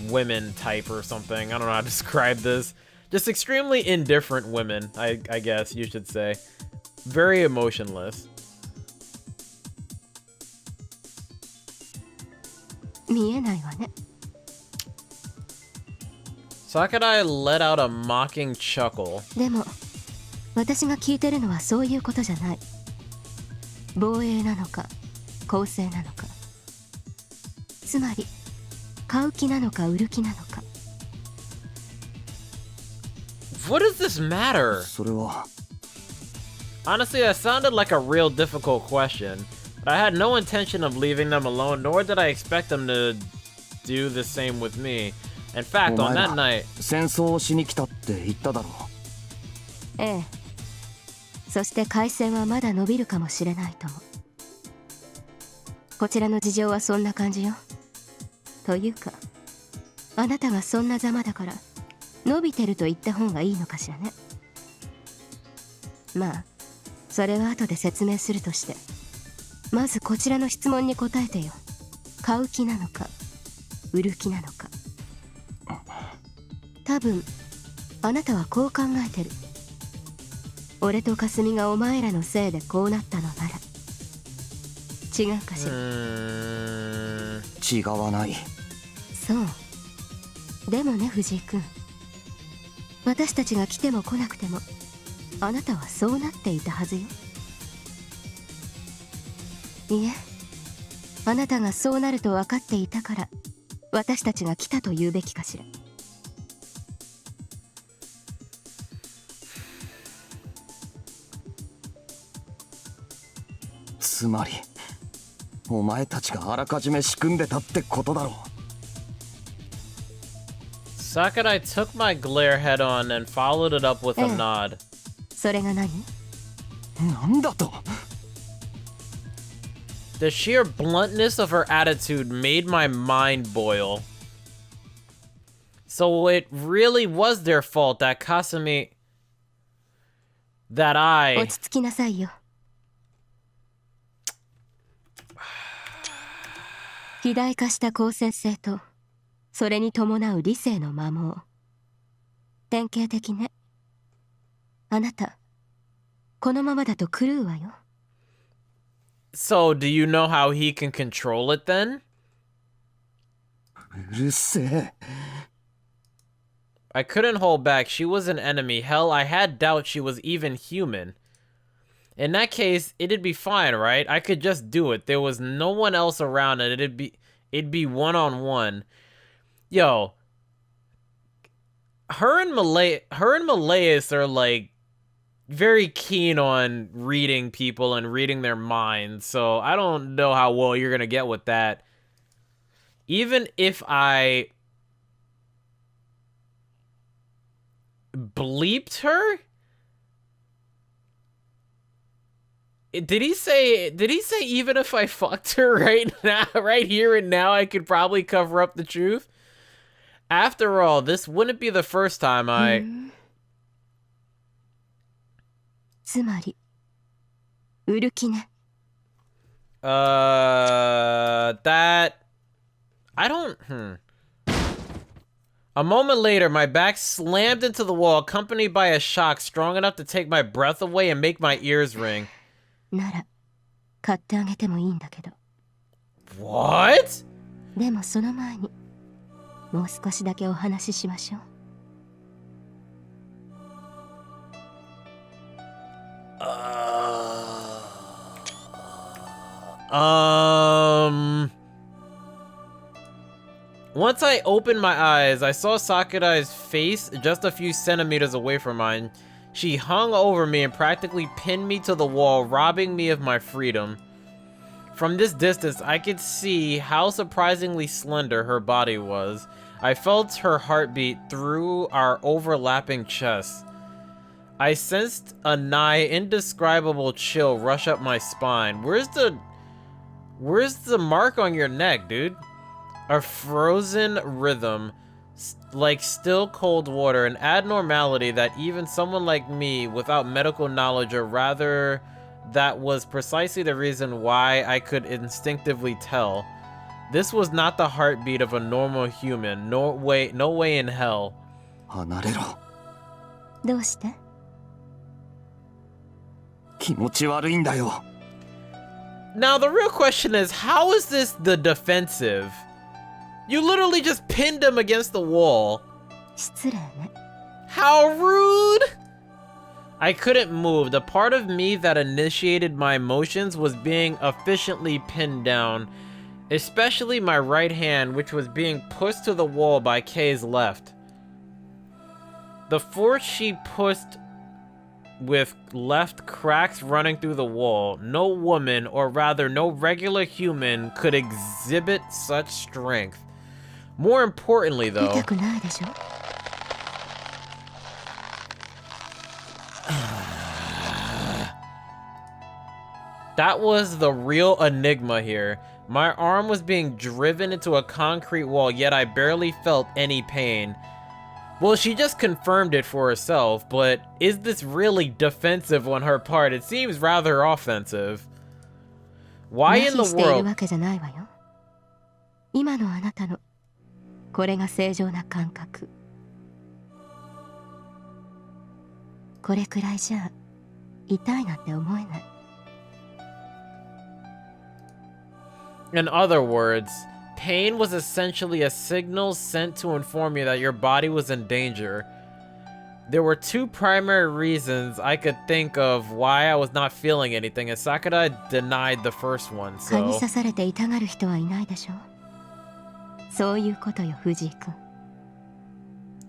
women type or something. I don't know how to describe this. Just extremely indifferent women, I guess you should say. Very emotionless. 見えないわね。 Sakurai let out a mocking chuckle. でも私が聞いてるのはそういうことじゃない。防衛なのか攻勢なのか、つまり買う気なのか売る気なのか。 What does this matter? それは Honestly, that sounded like a real difficult question, but I had no intention of leaving them alone, nor did I expect them to do the same with me. In fact, on that night... 戦争をしに来たって言っただろう。ええ。そして回線はまだ伸びるかもしれないとも。こちらの事情はそんな感じよ。というか、あなたがそんなざまだから伸びてると言った方がいいのかしらね。まあ、それは後で説明するとして、まずこちらの質問に答えてよ。買う気なのか、売る気なのか。多分あなたはこう考えてる。俺とかすみがお前らのせいでこうなったのなら違うかしら。違わない。そうでもね、藤井君、私たちが来ても来なくてもあなたはそうなっていたはずよ。いえ、あなたがそうなると分かっていたから私たちが来たと言うべきかしら。つまりお前たちがあらかじめ仕組んでたってことだろう。 Sakurai took my glare head on and followed it up with a nod. それが何？なんだと？ The sheer bluntness of her attitude made my mind boil. So it really was their fault that Kasumi... that I... 落ち着きなさいよ。肥大化した光線性とそれに伴う理性の摩耗。典型的ね。あなたこのままだと狂うわよ。 So, do you know how he can control it then? うるせえ。 I couldn't hold back. She was an enemy. Hell, I had doubt she was even human. In that case, it'd be fine, right? I could just do it. There was no one else around and it'd be one-on-one. Yo. Her and Malaeus are like very keen on reading people and reading their minds, so I don't know how well you're gonna get with that. Even if I bleeped her? Did he say even if I fucked her right now, right here and now, I could probably cover up the truth? After all, this wouldn't be the first time I... つまり売る気ね。 that... I don't... A moment later, my back slammed into the wall, accompanied by a shock strong enough to take my breath away and make my ears ring. なら買ってあげてもいいんだけど。 What? でもその前にもう少しだけお話ししましょう。 Once I opened my eyes, I saw Sakurai's face just a few centimeters away from mine. She hung over me and practically pinned me to the wall, robbing me of my freedom. From this distance, I could see how surprisingly slender her body was. I felt her heartbeat through our overlapping chests. I sensed a nigh indescribable chill rush up my spine. Where's the mark on your neck, dude? A frozen rhythm, like still cold water, an abnormality that even someone like me without medical knowledge, or rather that was precisely the reason why I could instinctively tell. This was not the heartbeat of a normal human. No way in hell. 離れろ。どうして？ 気持ち悪いんだよ。 Now the real question is, how is this the defensive? You literally just pinned him against the wall. 失礼ね。 How rude! I couldn't move. The part of me that initiated my emotions was being efficiently pinned down, especially my right hand, which was being pushed to the wall by Kay's left. The force she pushed with left cracks running through the wall. No woman, or rather no regular human, could exhibit such strength. More importantly, though... 痛くないでしょ？ That was the real enigma here. My arm was being driven into a concrete wall, yet I barely felt any pain. Well, she just confirmed it for herself, but is this really defensive on her part? It seems rather offensive. Why in the 麻痺している world? わけじゃないわよ。今のあなたのこれが正常な感覚。これくらいじゃ痛いなんて思えない。 In other words, pain was essentially a signal sent to inform you that your body was in danger. There were two primary reasons I could think of why I was not feeling anything, and Sakura denied the first one, 蚊に so... 刺されて痛がる人はいないでしょ。そういうことよ、藤井君。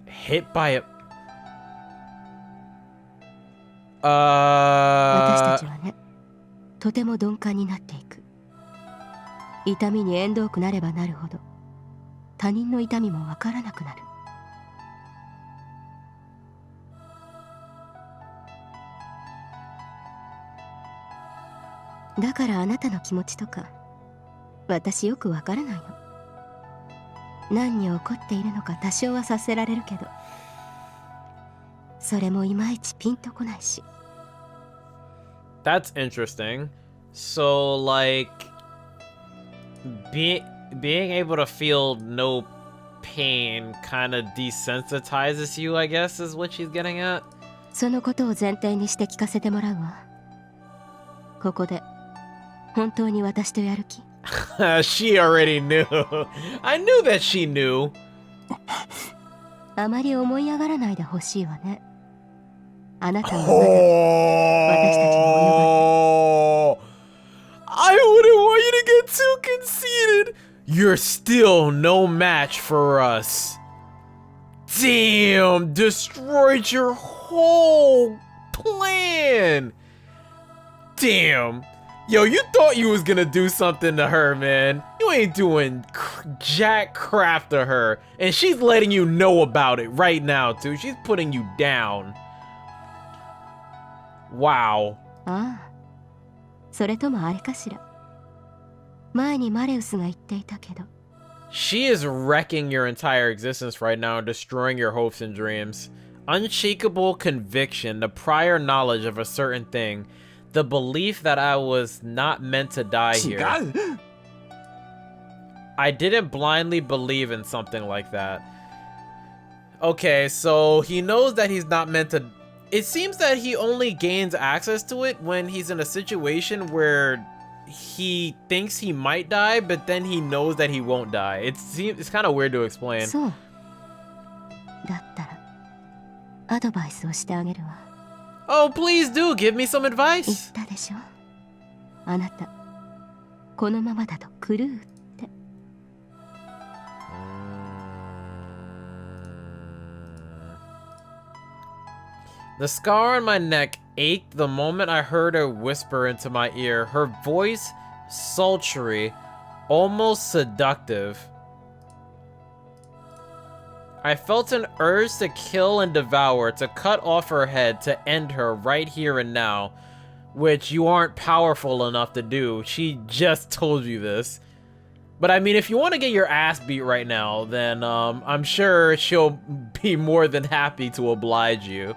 Hit by a... 私たちはね、とても鈍感になっていく。痛みに縁遠くなればなるほど、他人の痛みもわからなくなる。だからあなたの気持ちとか、私よくわからないの。何に怒っているのか多少は察せられるけど、それもいまいちピンとこないし。 That's interesting. So, like... being able to feel no pain kind of desensitizes you, I guess, is what she's getting at. そのことを前提にして聞かせてもらうわ。ここで本当に私とやる気？ She already knew. I knew that she knew. あまり思い上がらないでほしいわね。あなたはまだ私たちに及ばない。 I wouldn't want you to get too conceited. You're still no match for us. Damn, destroyed your whole plan. Damn. Yo, you thought you was gonna do something to her, man. You ain't doing jack crap to her. And she's letting you know about it right now, too. She's putting you down. Wow. ああ、それともあれかしら。前にマレウスが言っていたけど。 She is wrecking your entire existence right now and destroying your hopes and dreams. Unshakable conviction, the prior knowledge of a certain thing, the belief that I was not meant to die here. I didn't blindly believe in something like that. Okay, so he knows that he's not meant to... It seems that he only gains access to it when he's in a situation where he thinks he might die, but then he knows that he won't die. It's kind of weird to explain. そう。だったら、アドバイスをしてあげるわ。 Oh, please do give me some 言っ advice. たでしょ。あなた、このままだと狂うって。 The scar on my neck ached the moment I heard her whisper into my ear, her voice sultry, almost seductive. I felt an urge to kill and devour, to cut off her head, to end her right here and now, which you aren't powerful enough to do. She just told you this. But I mean, if you want to get your ass beat right now, then I'm sure she'll be more than happy to oblige you.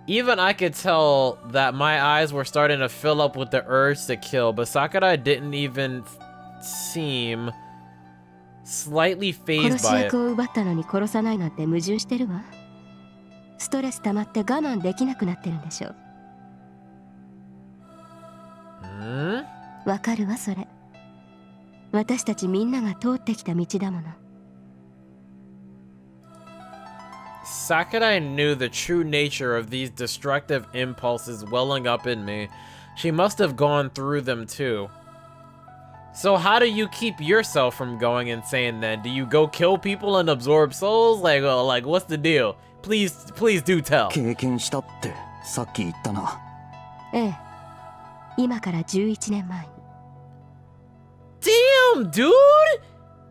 Even I could tell that my eyes were starting to fill up with the urge to kill, but Sakurai didn't even seem slightly 殺 phased し by it. 役を奪ったのに殺さないなんて矛盾してるわ。ストレス溜まって我慢できなくなってるんでしょ。わかるわそれ。私たちみんなが通ってきた道だもの。 Sakurai knew the true nature of these destructive impulses welling up in me. She must have gone through them too. So how do you keep yourself from going insane then? Do you go kill people and absorb souls? Like what's the deal? Please do tell. 経験したってさっき言ったな。ええ。今から11年前に。 Damn, dude!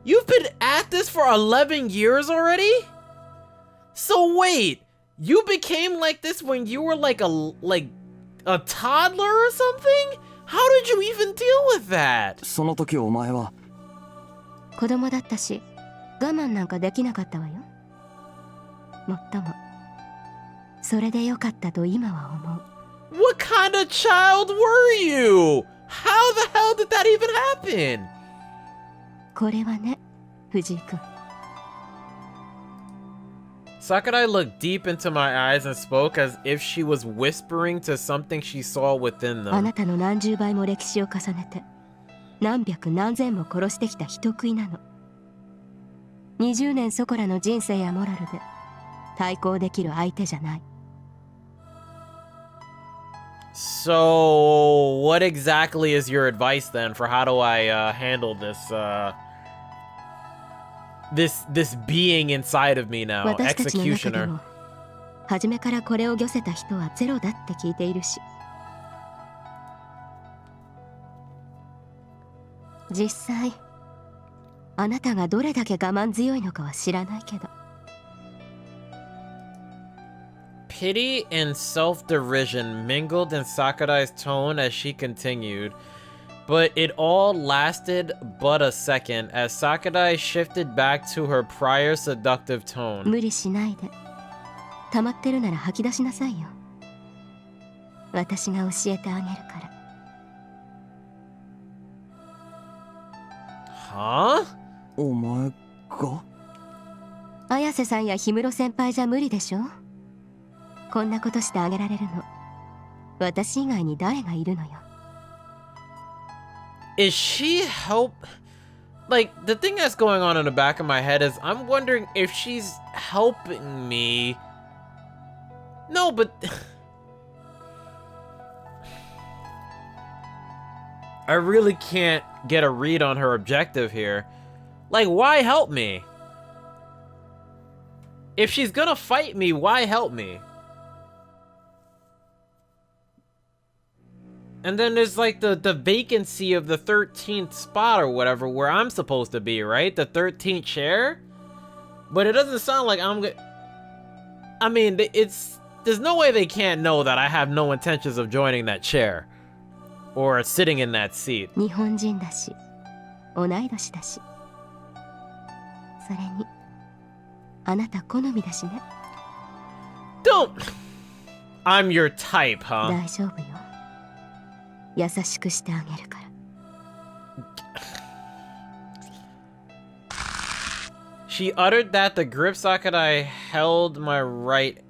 You've been at this for 11 years already? So wait, you became like this when you were like a toddler or something? How did you even deal with that? その時お前は子供だったし、我慢なんかできなかったわよ。もっとも、それでよかったと今は思う。 What kind of child were you? How the hell did that even happen? これはね、藤井君。 Sakurai looked deep into my eyes and spoke as if she was whispering to something she saw within あ them. なたの何十倍も歴史を重ねて、何百何千も殺してきた人食いなの。20年そこらの人生やモラルで対抗できる相手じゃない。 So, what exactly is your advice then for how do I handle this being inside of me now, 私たちの中で executioner? も初めからこれを御せた人はゼロだって聞いているし、実際あなたがどれだけ我慢強いのかは知らないけど。 Pity and self-derision mingled in Sakurai's tone as she continued, but it all lasted but a second as Sakurai shifted back to her prior seductive tone. 無理しないで。溜まってるなら吐き出しなさいよ。私が教えてあげるから。 Huh? お前が綾瀬さんや氷室先輩じゃ無理でしょ。こんなことしてあげられるの私以外に誰がいるのよ。 Is she Like, the thing that's going on in the back of my head is I'm wondering if she's helping me. No, but... I really can't get a read on her objective here. Like, why help me? If she's gonna fight me, why help me? And then there's like the vacancy of the 13th spot or whatever where I'm supposed to be, right? The 13th chair? But it doesn't sound like I'm good. I mean, there's no way they can't know that I have no intentions of joining that chair or sitting in that seat. 日本人だし、同い年だし。それに、あなた好みだしね。Don't. I'm your type, huh? 大丈夫よ。優しくしてあげるから。She uttered that the grip socket I held my right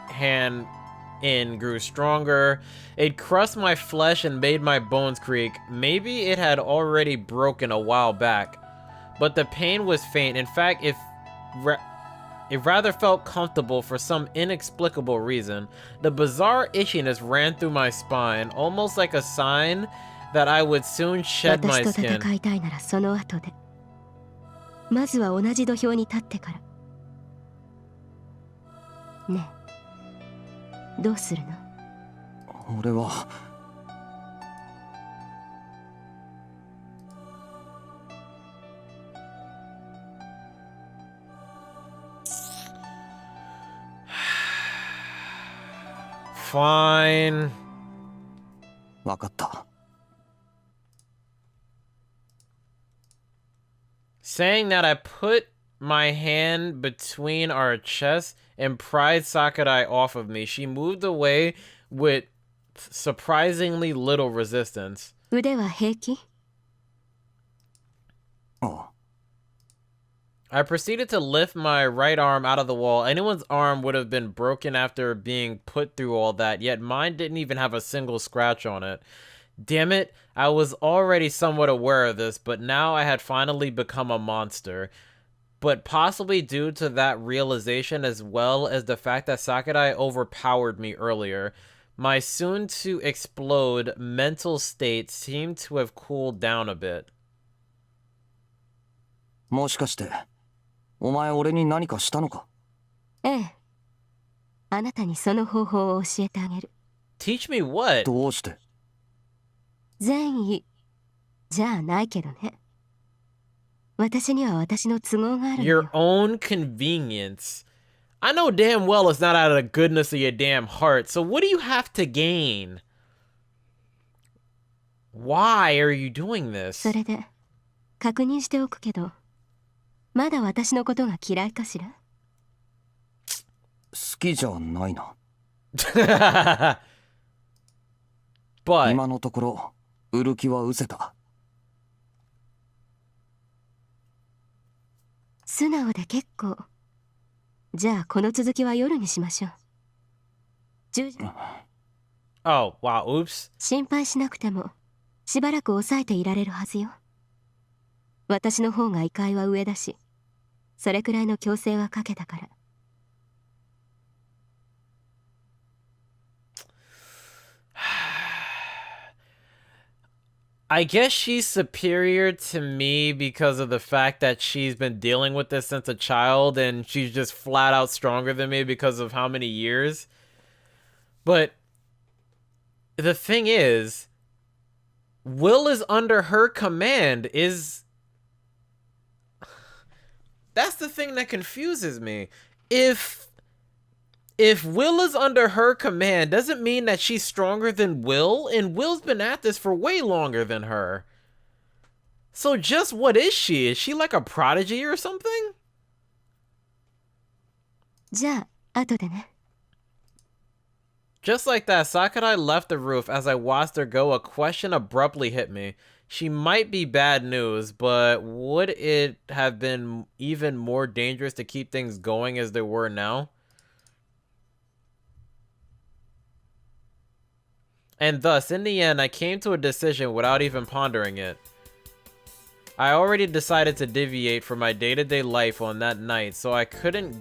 hand in grew stronger. It crushed my flesh and made my bones creak. Maybe it had already broken a while back, but the pain was faint. In fact, it rather felt comfortable for some inexplicable reason. The bizarre itchiness ran through my spine, almost like a sign that I would soon shed my 私と skin. 戦いたいならその後で。まずは同じ土俵に立ってから。ねえ、どうするの？俺はFine. 分かった。 Saying that, I put my hand between our chests and pried Sakurai off of me. She moved away with surprisingly little resistance. 腕は平気？ああ、 I proceeded to lift my right arm out of the wall. Anyone's arm would have been broken after being put through all that, yet mine didn't even have a single scratch on it. Damn it, I was already somewhat aware of this, but now I had finally become a monster. But possibly due to that realization as well as the fact that Sakurai overpowered me earlier, my soon-to-explode mental state seemed to have cooled down a bit. もしかしてお前俺に何かしたのか？ええ。あなたにその方法を教えてあげる。Teach me what? どうして？善意じゃあないけどね。私には私の都合があるの Your よ。 own convenience. I know damn well it's not out of the goodness of your damn heart, so what do you have to gain? Why are you doing this? それで確認しておくけど、まだ私のことが嫌いかしら？好きじゃないな。But 今のところ売る気は失せた。素直で結構。じゃあこの続きは夜にしましょう。10時。 oh wow, oops. 心配しなくてもしばらく抑えていられるはずよ。私の方が異界は上だし、それくらいの強制はかけたから。I guess she's superior to me because of the fact that she's been dealing with this since a child and she's just flat out stronger than me because of how many years. But the thing is, Will is under her command. That's the thing that confuses me. If Will is under her command, doesn't mean that she's stronger than Will, and Will's been at this for way longer than her. So just what is she? Is she like a prodigy or something? じゃあ後でね。 Just like that, Sakurai left the roof. As I watched her go, a question abruptly hit me. She might be bad news, but would it have been even more dangerous to keep things going as they were now? And thus, in the end, I came to a decision without even pondering it. I already decided to deviate from my day-to-day life on that night, so I couldn't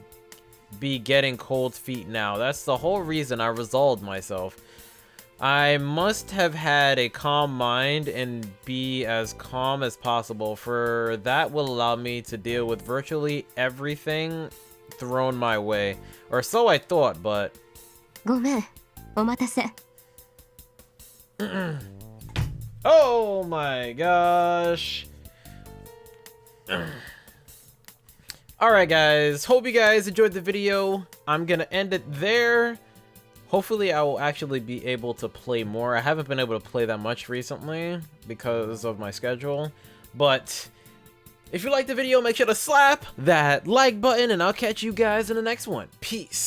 be getting cold feet now. That's the whole reason I resolved myself. I must have had a calm mind and be as calm as possible, for that will allow me to deal with virtually everything thrown my way. Or so I thought, but... ごめん、お待たせ。Oh my gosh. Alright guys, hope you guys enjoyed the video. I'm gonna end it there. Hopefully I will actually be able to play more. I haven't been able to play that much recently because of my schedule. But if you liked the video, make sure to slap that like button and I'll catch you guys in the next one. Peace.